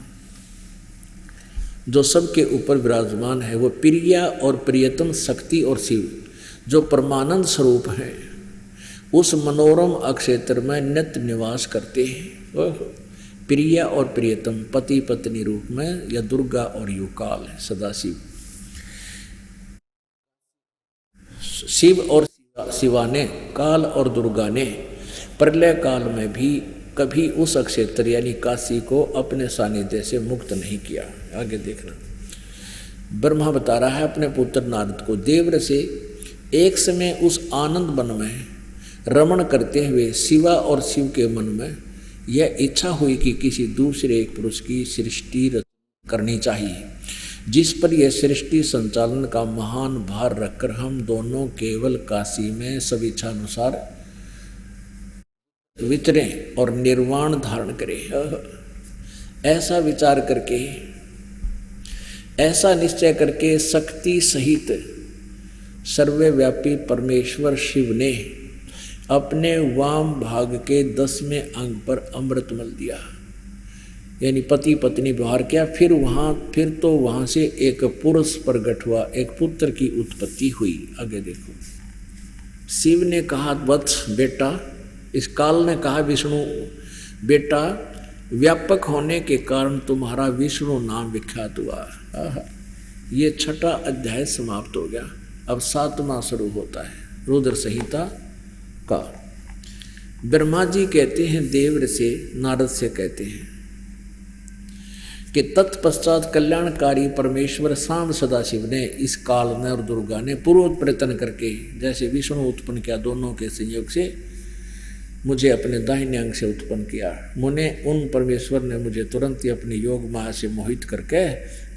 [SPEAKER 2] जो सबके ऊपर विराजमान है वो प्रिया और प्रियतम शक्ति और शिव जो परमानंद स्वरूप है उस मनोरम अक्षेत्र में नित्य निवास करते हैं। प्रिया और प्रियतम पति पत्नी रूप में, या दुर्गा और युकाल है सदाशिव। शिव और शिवा ने, काल और दुर्गा ने प्रलय काल में भी कभी उस अक्षेत्र यानी काशी को अपने सानिध्य से मुक्त नहीं किया। आगे देखना, ब्रह्मा बता रहा है अपने पुत्र नारद को, देवर से एक समय उस आनंद वन में रमण करते हुए शिवा और शिव के मन में यह इच्छा हुई कि किसी दूसरे एक पुरुष की सृष्टि करनी चाहिए, जिस पर यह सृष्टि संचालन का महान भार रखकर हम दोनों केवल काशी में स्वेच्छानुसार विचरें और निर्वाण धारण करें। ऐसा विचार करके, ऐसा निश्चय करके शक्ति सहित सर्वव्यापी परमेश्वर शिव ने अपने वाम भाग के 10वें अंग पर अमृत मल दिया, यानी पति पत्नी व्यवहार किया। फिर तो वहां से एक पुरुष प्रकट हुआ, एक पुत्र की उत्पत्ति हुई। आगे देखो, शिव ने कहा वत्स बेटा, इस काल ने कहा विष्णु बेटा, व्यापक होने के कारण तुम्हारा विष्णु नाम विख्यात हुआ। ये 6ठा अध्याय समाप्त हो गया। अब 7वां शुरू होता है, रुद्र संहिता का। ब्रह्मा जी कहते हैं देवर से, नारद से कहते हैं कि तत्पश्चात कल्याणकारी परमेश्वर सांब सदाशिव ने इस काल में और दुर्गा ने पूर्व प्रयत्न करके, जैसे विष्णु उत्पन्न किया दोनों के संयोग से, मुझे अपने दाहिने अंग से उत्पन्न किया। मुने उन परमेश्वर ने मुझे तुरंत ही अपने योग माया से मोहित करके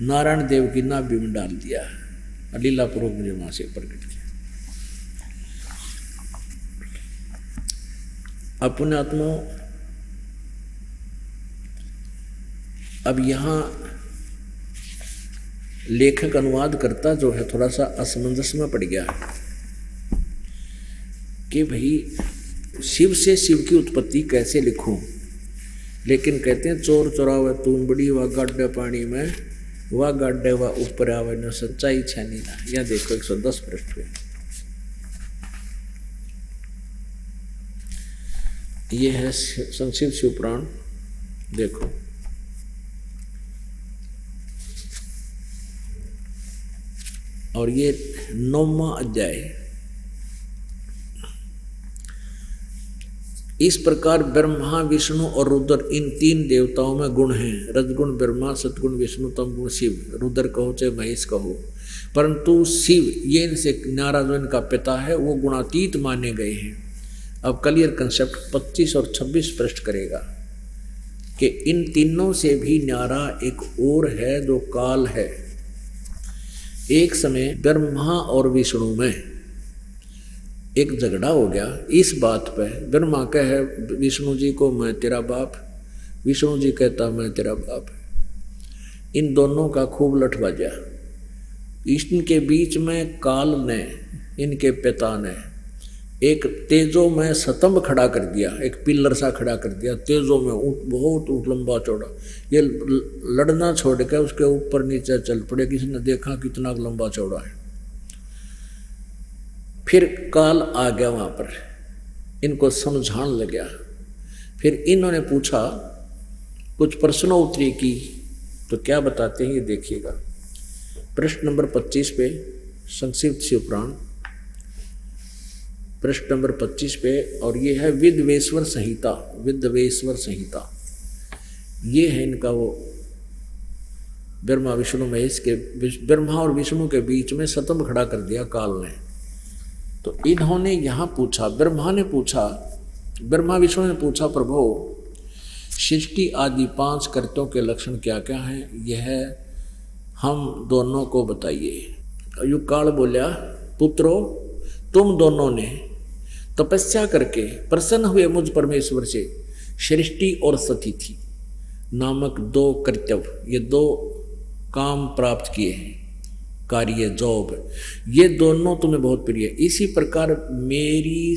[SPEAKER 2] नारायण देव की नाभि में डाल दिया, लीला पूर्वक मुझे वहां से प्रकट किया। अपने आत्मा, अब यहाँ लेखक अनुवाद करता जो है थोड़ा सा असमंजस में पड़ गया कि भाई शिव से शिव की उत्पत्ति कैसे लिखूं, लेकिन कहते हैं चोर चोरावे तून बड़ी व गाड्डे पानी में वह गाड्डे व ऊपर आवे न सच्चाई छानी ना। यह देखो 110 पृष्ठ पे ये है संक्षिप्त शिवपुराण। देखो और ये 9वां अध्याय। इस प्रकार ब्रह्मा विष्णु और रुद्र इन 3 देवताओं में गुण हैं, रजगुण ब्रह्मा, सतगुण विष्णु, तमगुण शिव। रुद्र कहो चाहे महेश कहो, परंतु शिव ये इनसे न्यारा जो इनका पिता है वो गुणातीत माने गए हैं। अब क्लियर कंसेप्ट 25 और 26 पृष्ठ करेगा कि इन तीनों से भी न्यारा एक और है जो काल है। एक समय ब्रह्मा और विष्णु में एक झगड़ा हो गया इस बात पे। ब्रह्मा कहे विष्णु जी को मैं तेरा बाप, विष्णु जी कहता मैं तेरा बाप। इन दोनों का खूब लठ बजा। इनके बीच में काल ने, इनके पिता ने एक तेजो में स्तंभ खड़ा कर दिया, एक पिलर सा खड़ा कर दिया तेजो में, बहुत लंबा चौड़ा। ये लड़ना छोड़ के उसके ऊपर नीचे चल पड़े। किसी ने देखा कितना लंबा चौड़ा है। फिर काल आ गया वहाँ पर, इनको समझाने लग गया। फिर इन्होंने पूछा, कुछ प्रश्नोत्तरी की, तो क्या बताते हैं ये देखिएगा। प्रश्न नंबर 25 पे संक्षिप्त शिवपुराण, प्रश्न नंबर 25 पे, और ये है विद्वेश्वर संहिता। विद्वेश्वर संहिता ये है इनका वो ब्रह्मा विष्णु महेश के, ब्रह्मा और विष्णु के बीच में स्तंभ खड़ा कर दिया काल ने। तो इन्होंने यहाँ पूछा, ब्रह्मा विष्णु ने पूछा, प्रभु सृष्टि आदि 5 कर्तों के लक्षण क्या क्या हैं, यह हम दोनों को बताइए। युग काल बोला, पुत्रो तुम दोनों ने तपस्या करके प्रसन्न हुए मुझ परमेश्वर से सृष्टि और स्थिति नामक 2 कर्तव्य, ये 2 काम प्राप्त किए हैं, कार्य जॉब, ये दोनों तुम्हें बहुत प्रिय है। इसी प्रकार मेरी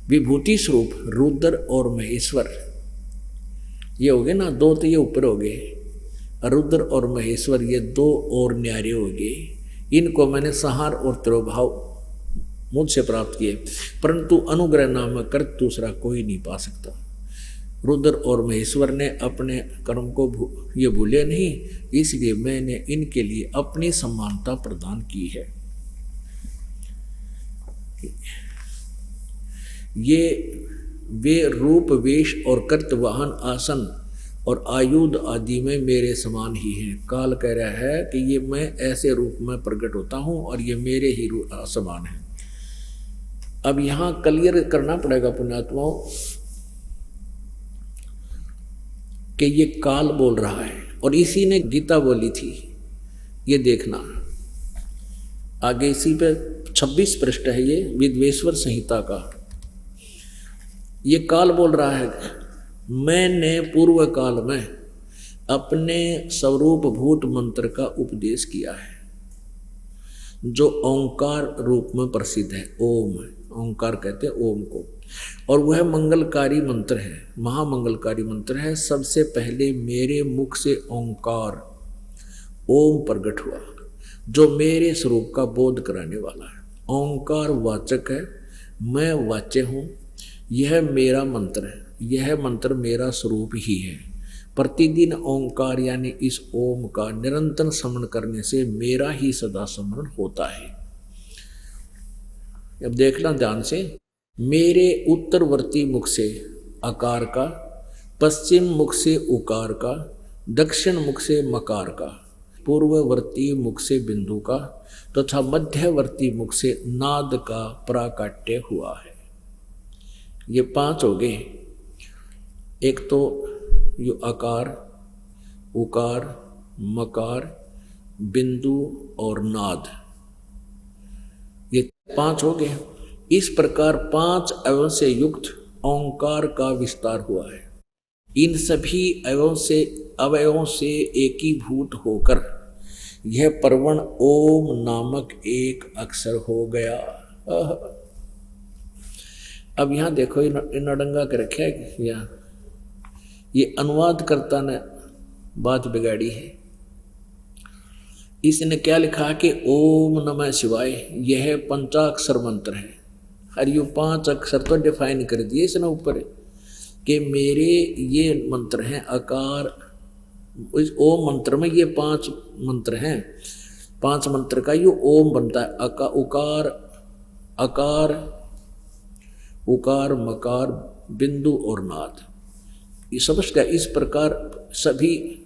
[SPEAKER 2] विभूति स्वरूप रुद्र और महेश्वर, ये हो गए ना 2, तो ये ऊपर हो गए, रुद्र और महेश्वर ये 2 और न्यारे हो गए। इनको मैंने संहार और तिरोभाव मुझसे प्राप्त किए, परंतु अनुग्रह नामक कर दूसरा कोई नहीं पा सकता। रुद्र और महेश्वर ने अपने कर्म को ये भूले नहीं, इसलिए मैंने इनके लिए अपनी समानता प्रदान की है। ये वे रूप वेश और कर्त वाहन आसन और आयुध आदि में मेरे समान ही हैं। काल कह रहा है कि ये मैं ऐसे रूप में प्रकट होता हूं और ये मेरे ही समान है। अब यहां क्लियर करना पड़ेगा पुण्यात्माओं कि ये काल बोल रहा है और इसी ने गीता बोली थी। ये देखना आगे इसी पे 26 पृष्ठ है, ये विद्वेश्वर संहिता का। ये काल बोल रहा है, मैंने पूर्व काल में अपने स्वरूप भूत मंत्र का उपदेश किया है जो ओंकार रूप में प्रसिद्ध है। ओम, ओंकार कहते हैं ओम को, और वह मंगलकारी मंत्र है, महामंगलकारी मंत्र है। सबसे पहले मेरे मुख से ओंकार ओम प्रकट हुआ जो मेरे स्वरूप का बोध कराने वाला है। ओंकार वाचक है, मैं वाच्य हूँ, यह मेरा मंत्र है, यह मंत्र मेरा स्वरूप ही है। प्रतिदिन ओंकार यानी इस ओम का निरंतर स्मरण करने से मेरा ही सदा स्मरण होता है। अब देखना ध्यान से, मेरे उत्तरवर्ती मुख से आकार का, पश्चिम मुख से उकार का, दक्षिण मुख से मकार का, पूर्ववर्ती मुख से बिंदु का तथा मध्यवर्ती मुख से नाद का प्राकट्य हुआ है। ये 5 हो गए। एक तो ये आकार, उकार, मकार, बिंदु और नाद, ये 5 हो गए। इस प्रकार 5 अवयवों से युक्त ओंकार का विस्तार हुआ है। इन सभी अवयवों से एकीभूत होकर यह परवण ओम नामक एक अक्षर हो गया। अब यहाँ देखो इन अडंगा के रखे है, ये अनुवाद करता ने बात बिगाड़ी है। इसने क्या लिखा कि ओम नमः शिवाय यह पंचाक्षर मंत्र है। और ये 5 अक्षर तो डिफाइन कर दिए इसने ऊपर कि मेरे ये मंत्र हैं आकार। इस ओम मंत्र में ये 5 मंत्र हैं, 5 मंत्र का ये ओम बनता है। उकार, आकार, उकार, मकार, बिंदु और नाद, ये समझ गया। इस प्रकार सभी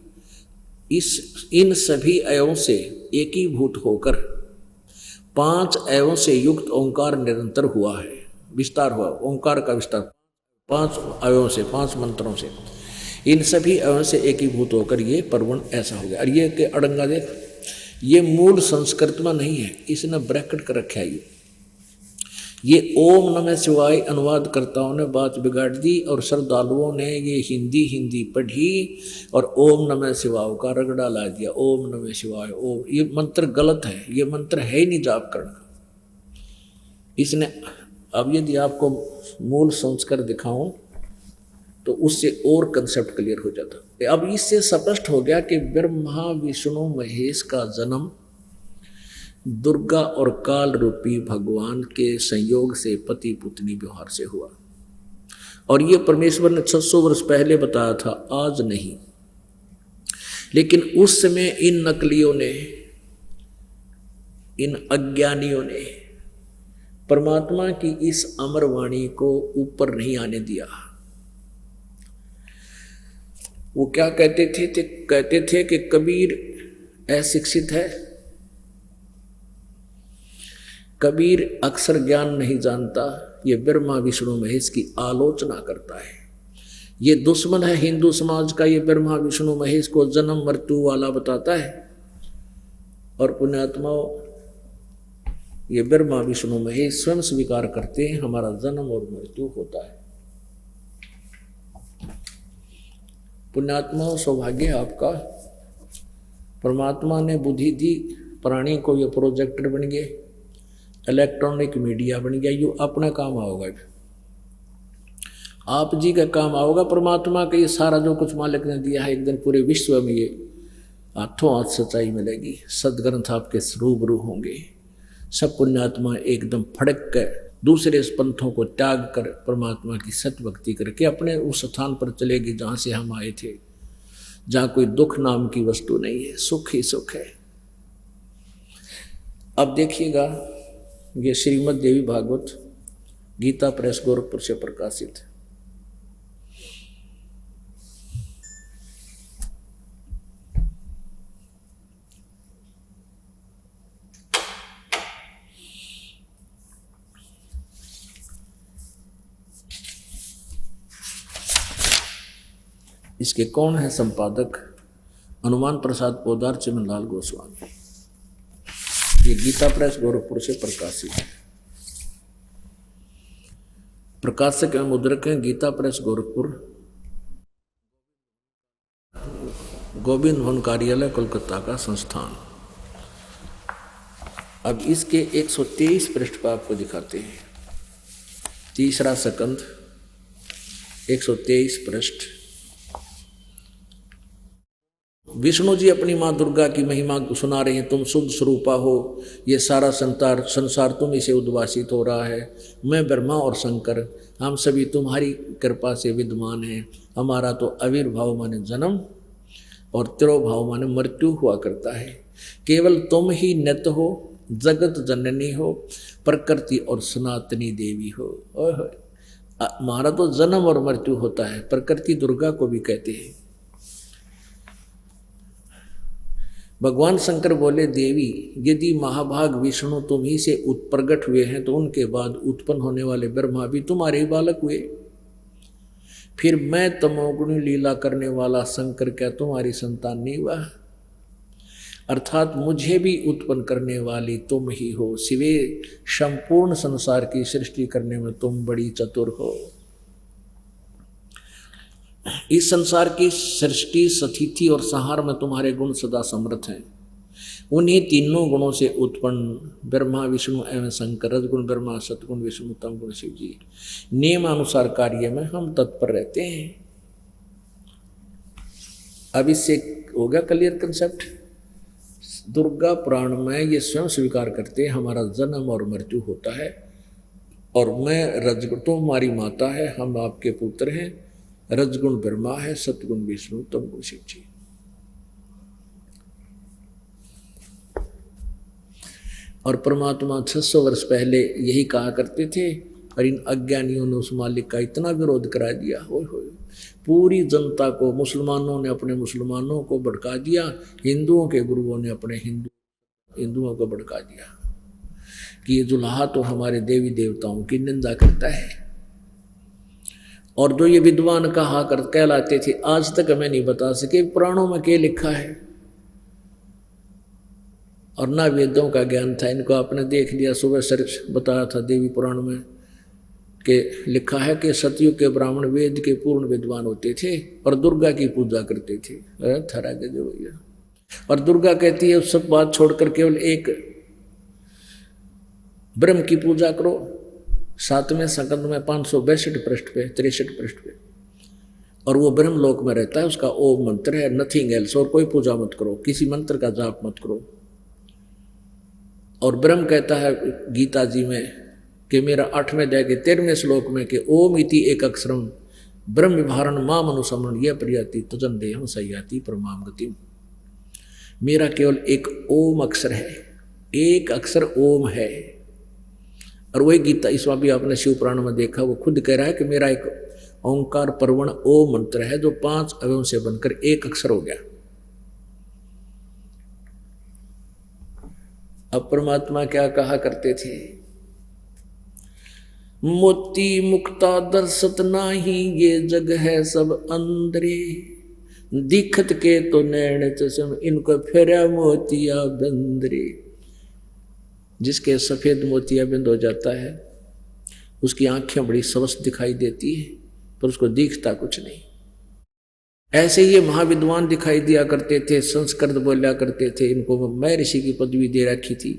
[SPEAKER 2] इन सभी अवयवों से एकीभूत होकर 5 अवयवों से युक्त ओंकार निरंतर हुआ है, विस्तार हुआ। ओंकार का विस्तार 5 अवयवों से, 5 मंत्रों से, इन सभी अवयवों से एकीभूत होकर ये परवण ऐसा हो गया। और ये के अड़ंगा देख, ये मूल संस्कृत में नहीं है, इसने ब्रैकेट कर रखा है। ये ओम नमः शिवाय अनुवादकर्ताओं ने बात बिगाड़ दी और श्रद्धालुओं ने ये हिंदी पढ़ी और ओम नमः शिवाय का रगड़ा ला दिया। ओम नमः शिवाय, ओम, ये मंत्र गलत है, ये मंत्र है ही नहीं जाप करना। इसने अब यदि आपको मूल संस्कार दिखाऊं तो उससे और कंसेप्ट क्लियर हो जाता। अब इससे स्पष्ट हो गया कि ब्रह्मा विष्णु महेश का जन्म दुर्गा और काल रूपी भगवान के संयोग से पति पुत्री व्यवहार से हुआ। और ये परमेश्वर ने 600 वर्ष पहले बताया था, आज नहीं। लेकिन उस समय इन नकलियों ने, इन अज्ञानियों ने परमात्मा की इस अमर वाणी को ऊपर नहीं आने दिया। वो क्या कहते थे कि कबीर अशिक्षित है। कबीर अक्सर ज्ञान नहीं जानता, ये ब्रह्मा विष्णु महेश की आलोचना करता है। ये दुश्मन है हिंदू समाज का, ये ब्रह्मा विष्णु महेश को जन्म मृत्यु वाला बताता है। और पुण्यात्माओं, ये ब्रह्मा विष्णु महेश स्वयं स्वीकार करते हैं हमारा जन्म और मृत्यु होता है। पुण्यात्माओं, सौभाग्य है आपका, परमात्मा ने बुद्धि दी, प्राणी को ये प्रोजेक्टर बन गए, इलेक्ट्रॉनिक मीडिया बन गया, ये अपना काम आओगा, आप जी का काम आओगा। परमात्मा का ये सारा जो कुछ मालिक ने दिया है, एक दिन पूरे विश्व में ये हाथों हाथ सच्चाई मिलेगी, सदग्रंथ आपके रूबरू होंगे। सब पुण्यात्मा एकदम फड़क कर दूसरे पंथों को त्याग कर परमात्मा की सत्य भक्ति करके अपने उस स्थान पर चलेगी जहाँ से हम आए थे, जहाँ कोई दुख नाम की वस्तु नहीं है, सुख ही सुख है। अब देखिएगा, ये श्रीमद् देवी भागवत गीता प्रेस गोरखपुर से प्रकाशित है। इसके कौन है संपादक? हनुमान प्रसाद पोदार, चिमनलाल गोस्वामी। ये गीता प्रेस गोरखपुर से प्रकाशित है। प्रकाशक एवं मुद्रक हैं गीता प्रेस गोरखपुर, गोविंद भवन कार्यालय कोलकाता का संस्थान। अब इसके 123 पृष्ठ पर आपको दिखाते हैं। तीसरा सकंद 123 पृष्ठ। विष्णु जी अपनी माँ दुर्गा की महिमा सुना रहे हैं। तुम शुद्ध स्वरूपा हो, ये सारा संसार तुम इसे उद्वासित हो रहा है। मैं ब्रह्मा और शंकर, हम सभी तुम्हारी कृपा से विद्यमान हैं। हमारा तो आविर्भाव माने जन्म और तिरोभाव माने मृत्यु हुआ करता है। केवल तुम ही नित्य हो, जगत जननी हो, प्रकृति और सनातनी देवी हो। हमारा तो जन्म और मृत्यु होता है। प्रकृति दुर्गा को भी कहते हैं। भगवान शंकर बोले, देवी यदि महाभाग विष्णु तुम ही से प्रकट हुए हैं तो उनके बाद उत्पन्न होने वाले ब्रह्मा भी तुम्हारे ही बालक हुए। फिर मैं तमोगुणी लीला करने वाला शंकर क्या तुम्हारी संतान नहीं हुआ? अर्थात मुझे भी उत्पन्न करने वाली तुम ही हो। सिवे संपूर्ण संसार की सृष्टि करने में तुम बड़ी चतुर हो। इस संसार की सृष्टि, स्थिति और संहार में तुम्हारे गुण सदा समर्थ हैं। उन्हीं तीनों गुणों से उत्पन्न ब्रह्मा विष्णु एवं शंकर, रजगुण ब्रह्मा, सतगुण विष्णु, तमगुण शिव जी, नियमानुसार कार्य में हम तत्पर रहते हैं। अब इससे हो गया क्लियर कंसेप्ट। दुर्गा पुराण में ये स्वयं स्वीकार करते हैं हमारा जन्म और मृत्यु होता है, और मैं रजगुण, तो हमारी माता है, हम आपके पुत्र हैं। रजगुण ब्रह्मा है, सतगुण विष्णु, तमगुण शिव जी। और परमात्मा 600 वर्ष पहले यही कहा करते थे, और इन अज्ञानियों ने उस मालिक का इतना विरोध करा दिया। हो पूरी जनता को, मुसलमानों ने अपने मुसलमानों को भड़का दिया, हिंदुओं के गुरुओं ने अपने हिंदुओं को भड़का दिया कि ये दुल्हा तो हमारे देवी देवताओं की निंदा करता है। और जो ये विद्वान कहा कर कहलाते थे, आज तक हमें नहीं बता सके पुराणों में क्या लिखा है, और ना वेदों का ज्ञान था इनको। आपने देख लिया, सुबह सर्च बताया था देवी पुराण में कि लिखा है कि सतयुग के ब्राह्मण वेद के पूर्ण विद्वान होते थे और दुर्गा की पूजा करते थे। थरा के जो भैया। और दुर्गा कहती है सब बात छोड़कर केवल एक ब्रह्म की पूजा करो। 7वें सकंद में 562 पृष्ठ पे, 63 पृष्ठ पे। और वो ब्रह्म लोक में रहता है, उसका ओम मंत्र है, नथिंग एल्स। और कोई पूजा मत करो, किसी मंत्र का जाप मत करो। और ब्रह्म कहता है गीता जी में कि मेरा 8वें अध्याय के 13वें श्लोक में कि ओम इति एक अक्षरम ब्रह्म विभारण माम अनुसमरण यह प्रियति तजन देहम सयाति परमाम गति। मेरा केवल एक ओम अक्षर है, एक अक्षर ओम है। और वही गीता, इसमें भी आपने शिव पुराण में देखा, वो खुद कह रहा है कि मेरा एक ओंकार परवण ओम मंत्र है जो 5 अवयवों से बनकर एक अक्षर हो गया। अब परमात्मा क्या कहा करते थे, मोती मुक्ता दर्शत नाही, ये जग है सब अंदरे, दिखत के तो नैण चश्म, इनको फेरा मोतिया बंदरे। जिसके सफेद मोतिया बिंद हो जाता है उसकी आंखें बड़ी स्वस्थ दिखाई देती है, पर उसको दिखता कुछ नहीं। ऐसे ये महाविद्वान दिखाई दिया करते थे, संस्कृत बोला करते थे, इनको मैं ऋषि की पदवी दे रखी थी,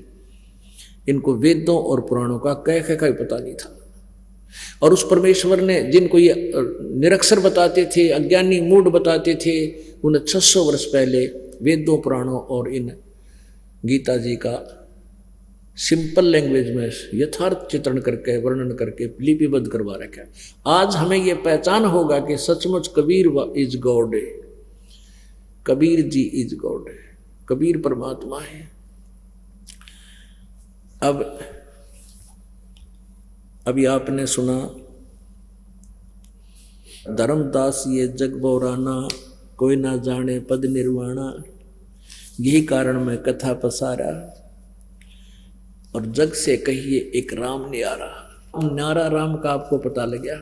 [SPEAKER 2] इनको वेदों और पुराणों का कह का ही पता नहीं था। और उस परमेश्वर ने जिनको ये निरक्षर बताते थे, अज्ञानी मूढ़ बताते थे, उन्हें 600 वर्ष पहले वेदों पुराणों और इन गीता जी का सिंपल लैंग्वेज में यथार्थ चित्रण करके वर्णन करके लिपिबद्ध करवा रखा है। आज हमें यह पहचान होगा कि सचमुच कबीर इज गॉड है, कबीर जी इज गॉड है, कबीर परमात्मा है। अब अभी आपने सुना, धर्मदास ये जग बोराना, कोई ना जाने पद निर्वाणा, यही कारण मैं कथा पसारा, और जग से कहिए एक राम न्यारा। न्यारा राम का आपको पता लग गया,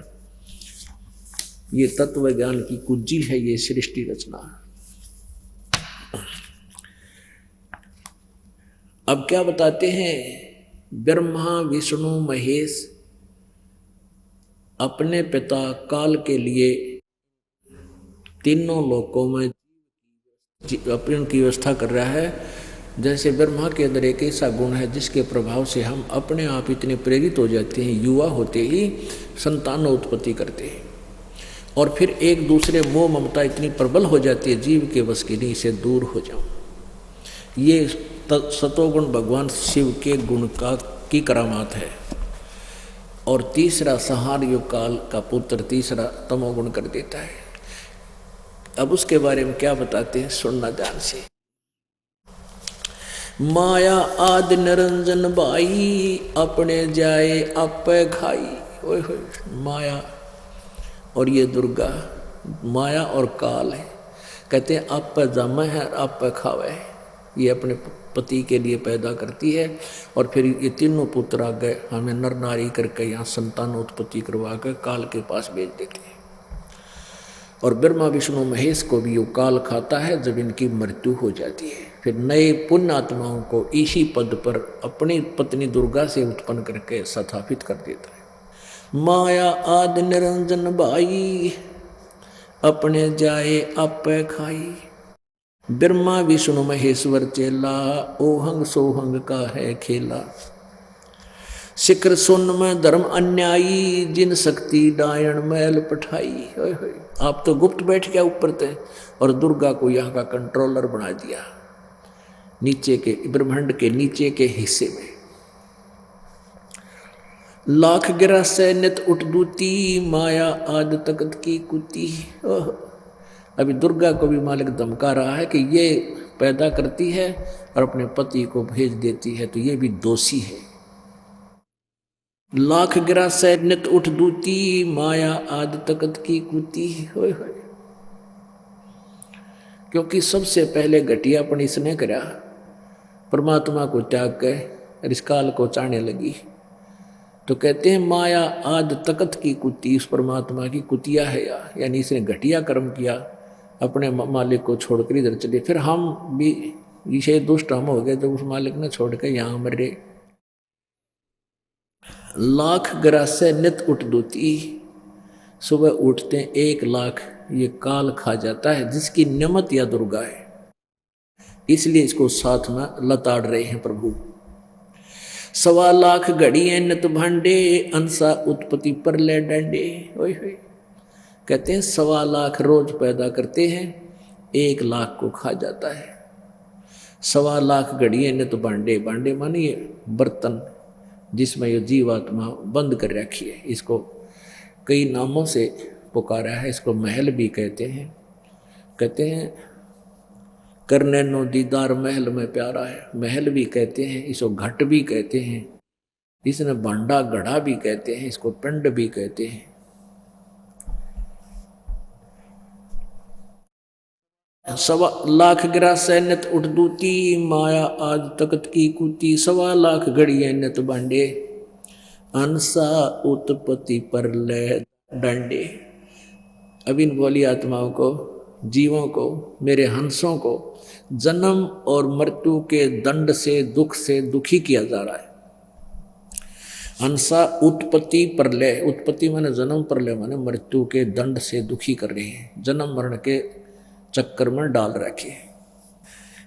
[SPEAKER 2] ये तत्व ज्ञान की कुंजी है, ये सृष्टि रचना। अब क्या बताते हैं, ब्रह्मा विष्णु महेश अपने पिता काल के लिए तीनों लोकों में अपनी की व्यवस्था कर रहा है। जैसे ब्रह्मा के अंदर एक ऐसा गुण है जिसके प्रभाव से हम अपने आप इतने प्रेरित हो जाते हैं, युवा होते ही संतान उत्पत्ति करते हैं, और फिर एक दूसरे मोह ममता इतनी प्रबल हो जाती है, जीव के बस की नहीं, से दूर हो जाऊं। ये सतोगुण भगवान शिव के गुण की करामात है। और तीसरा संहार युग काल का पुत्र तीसरा तमोगुण कर देता है। अब उसके बारे में क्या बताते हैं, सुनना ध्यान से। माया आदि निरंजन बाई, अपने जाए आप खाई। ओए होए, माया और ये दुर्गा, माया और काल है। कहते हैं आप जमा है आप खावे, ये अपने पति के लिए पैदा करती है, और फिर ये तीनों पुत्र आ गए हमें नर नारी करके यहाँ संतान उत्पत्ति करवा कर काल के पास भेज देते हैं। और ब्रह्मा विष्णु महेश को भी वो काल खाता है जब इनकी मृत्यु हो जाती है। फिर नए पुण्य आत्माओं को इसी पद पर अपनी पत्नी दुर्गा से उत्पन्न करके स्थापित कर देता है। माया आदि निरंजन भाई, अपने जाए आप खाई। ब्रह्मा विष्णु महेश्वर चेला, ओहंग सोहंग का है खेला। शिखर सुन में धर्म अन्यायी, जिन शक्ति डायण मैल पठाई। आप तो गुप्त बैठ गया ऊपर थे, और दुर्गा को यहाँ का कंट्रोलर बना दिया, नीचे के ब्रह्मांड के नीचे के हिस्से में। लाख गिरा से नित उठ दूती, माया आद तकत की कुती। अभी दुर्गा को भी मालिक धमका रहा है कि ये पैदा करती है और अपने पति को भेज देती है, तो ये भी दोषी है। लाख गिरा से नित उठ दूती, माया आद तकत की कुती। होय होय, क्योंकि सबसे पहले घटियापन इसने करा, परमात्मा को त्याग कर इस काल को चाहने लगी। तो कहते हैं माया आद तकत की कुती, उस परमात्मा की कुतिया है, यानी इसने घटिया कर्म किया, अपने मालिक को छोड़कर इधर चले। फिर हम भी इसे दुष्ट हम हो गए, तो उस मालिक ने छोड़ कर यहाँ मरे। लाख ग्रासे नित उठ दूती, सुबह उठते 1 लाख ये काल खा जाता है, जिसकी नियमत या दुर्गा है, इसलिए इसको साथ में लताड़ रहे हैं प्रभु। 1.25 लाख घड़िए नित भांडे, अंसा उत्पत्ति पर ले डंडे। ओए होए, कहते हैं 1.25 लाख रोज पैदा करते हैं, 1 लाख को खा जाता है। 1.25 लाख घड़िए नित भांडे, भांडे मानिए बर्तन जिसमें ये जीवात्मा बंद कर रखी है। इसको कई नामों से पुकारा है, इसको महल भी कहते हैं। कहते हैं करने नो दीदार महल में प्यारा है, महल भी कहते हैं, इसको घट भी कहते हैं, इसने भांडा गढ़ा भी कहते हैं, इसको पिंड भी कहते हैं। सवा लाख गिरा सैन्यत उठ दूती, माया आज तकत की कूती, सवा लाख घड़िए नत बांडे, अंसा उत्पत्ति पर ले डांडे। अब इन बोली आत्माओं को, जीवों को, मेरे हंसों को जन्म और मृत्यु के दंड से, दुख से दुखी किया जा रहा है। हंसा उत्पत्ति प्रलय, उत्पत्ति माने जन्म, प्रलय माने मृत्यु के दंड से दुखी कर रहे हैं, जन्म मरण के चक्कर में डाल रखे।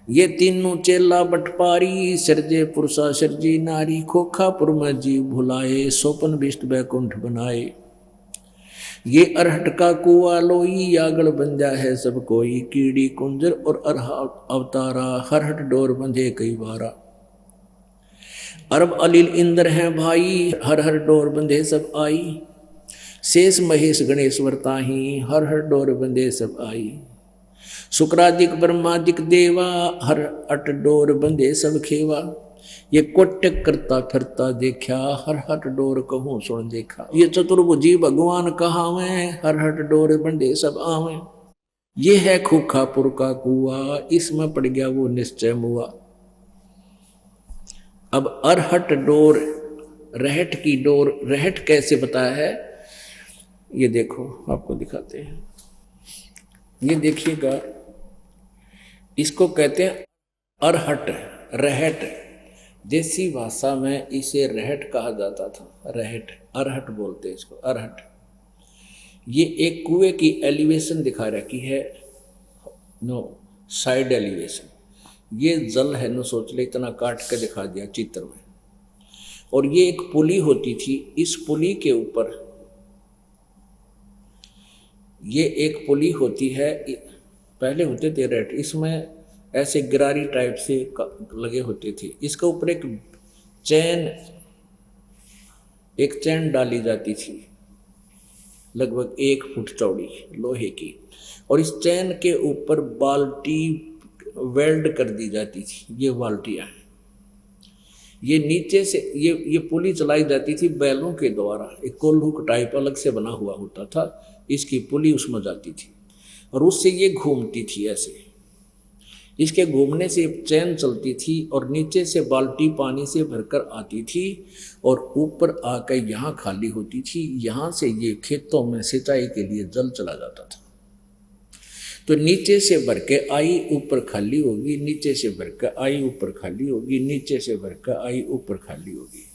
[SPEAKER 2] ये तीनों चेला बटपारी, सिरजे पुरुषा सिरजी नारी, खोखापुर में जीव भुलाए, सोपन बिष्ट बैकुंठ बनाए। ये अरहट का कुआ लोई, यागड़ बंजा है सब कोई, कीड़ी कुंजर और अरहा अवतारा, हरहट डोर बंधे कई बारा। अरब अलील इंद्र हैं भाई, हर हर डोर बंधे सब आई, शेष महेश गणेश्वर ताही, हर हर डोर बंधे सब आई। शुक्रादिक ब्रह्मादिक देवा, हर अट डोर बंधे सब खेवा। ये कोटक करता फिरता देखा, हर हट डोर कहूँ सुन देखा। ये चतुर्भुजी भगवान कहावे, हर हट डोर बंधे सब आवे। ये है खोखापुर का कुआ, इसमें पड़ गया वो निश्चय मुआ। अब अरहट डोर, रहट की डोर, रहट कैसे बताया है ये देखो, आपको दिखाते हैं। ये देखिएगा, इसको कहते हैं अरहट, रहट। देसी भाषा में इसे रहट कहा जाता था, रहट, अरहट बोलते हैं इसको, अरहट। ये एक कुएं की एलिवेशन दिखा रखी है, नो साइड एलिवेशन। ये जल है, नो सोच ले, इतना काट के दिखा दिया चित्र में। और ये एक पुली होती थी, इस पुली के ऊपर ये एक पुली होती है, पहले होते थे रेट, इसमें ऐसे गिरारी टाइप से लगे होते थे। इसके ऊपर एक चैन डाली जाती थी, लगभग 1 फुट चौड़ी लोहे की, और इस चैन के ऊपर बाल्टी वेल्ड कर दी जाती थी। ये बाल्टियाँ हैं, ये नीचे से ये पुली चलाई जाती थी बैलों के द्वारा। एक कोल्हुक टाइप अलग से बना हुआ होता था, इसकी पुली उसमें जाती थी और उससे ये घूमती थी ऐसे। इसके घूमने से चैन चलती थी और नीचे से बाल्टी पानी से भरकर आती थी और ऊपर आकर यहाँ खाली होती थी। यहाँ से ये खेतों में सिंचाई के लिए जल चला जाता था। तो नीचे से भर के आई, ऊपर खाली होगी, नीचे से भर के आई, ऊपर खाली होगी, नीचे से भर के आई, ऊपर खाली होगी।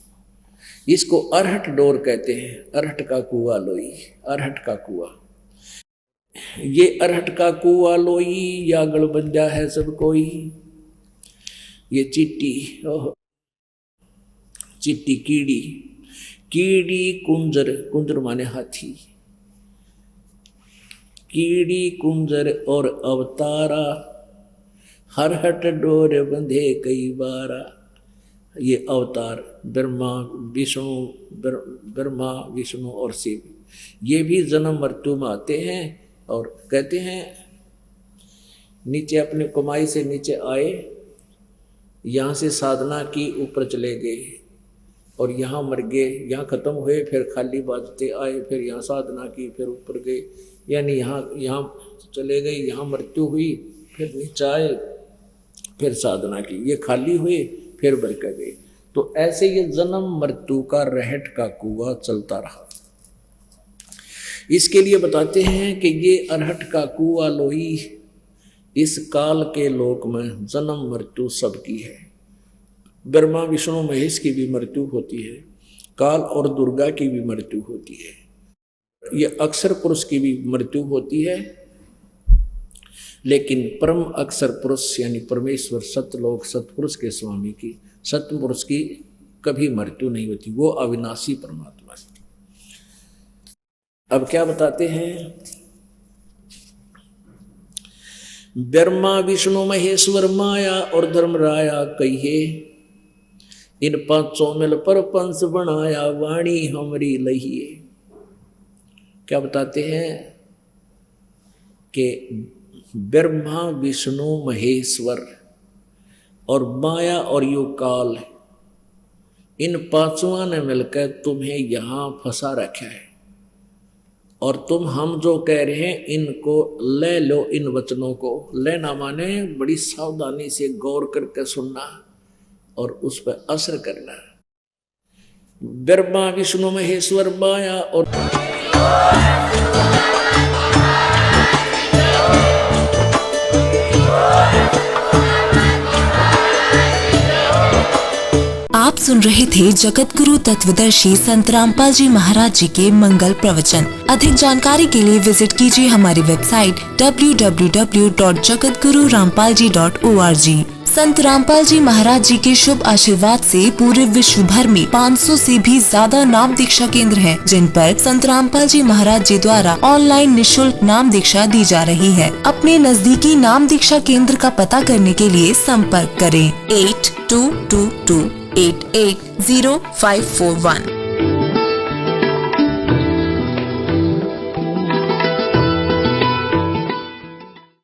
[SPEAKER 2] इसको अरहट डोर कहते हैं, अरहट का कुआ लोई, अरहट का कुआ। ये अरहट का कुआ लोई, यागड़ बंजा है सब कोई। ये चीटी, चिट्टी कीड़ी, कीड़ी कुंजर, कुंजर माने हाथी, कीड़ी कुंजर और अवतारा, हरहट डोर बंधे कई बारा। ये अवतार ब्रह्मा विष्णु और शिव, ये भी जन्म मृत्यु में आते हैं और कहते हैं नीचे अपने कमाई से नीचे आए, यहाँ से साधना की, ऊपर चले गए और यहाँ मर गए, यहाँ खत्म हुए, फिर खाली बाजते आए, फिर यहाँ साधना की, फिर ऊपर गए, यानी यहाँ चले गए, यहाँ मृत्यु हुई, फिर नीचे आए, फिर साधना की, ये खाली हुए, फिर भर कर गए। तो ऐसे ये जन्म मृत्यु का रहट का कुआं चलता रहा। इसके लिए बताते हैं कि ये अरहट का कुआं लोई, इस काल के लोक में जन्म मृत्यु सबकी है। ब्रह्मा विष्णु महेश की भी मृत्यु होती है, काल और दुर्गा की भी मृत्यु होती है, ये अक्षर पुरुष की भी मृत्यु होती है। लेकिन परम अक्षर पुरुष यानी परमेश्वर सतलोक सतपुरुष के स्वामी की, सतपुरुष की कभी मृत्यु नहीं होती, वो अविनाशी परमात्मा है। अब क्या बताते हैं, ब्रह्मा विष्णु महेश्वर माया और धर्मराया कहिए, इन पांचों मिल पर पंच बनाया, वाणी हमरी लहिए। क्या बताते हैं कि ब्रह्मा विष्णु महेश्वर और माया और यो काल, इन पांचों ने मिलकर तुम्हें यहां फंसा रखा है। और तुम हम जो कह रहे हैं इनको ले लो, इन वचनों को लेना माने बड़ी सावधानी से गौर करके सुनना और उस पर असर करना। ब्रह्मा विष्णु महेश्वर माया और
[SPEAKER 3] आप सुन रहे थे जगत गुरु तत्वदर्शी संत रामपाल जी महाराज जी के मंगल प्रवचन। अधिक जानकारी के लिए विजिट कीजिए हमारी वेबसाइट www.jagatgururampalji.org। संत रामपाल जी महाराज जी के शुभ आशीर्वाद से पूरे विश्व भर में 500 से भी ज्यादा नाम दीक्षा केंद्र हैं, जिन पर संत रामपाल जी महाराज जी द्वारा ऑनलाइन निशुल्क नाम दीक्षा दी जा रही है। अपने नजदीकी नाम दीक्षा केंद्र का पता करने के लिए संपर्क करें 8222880541।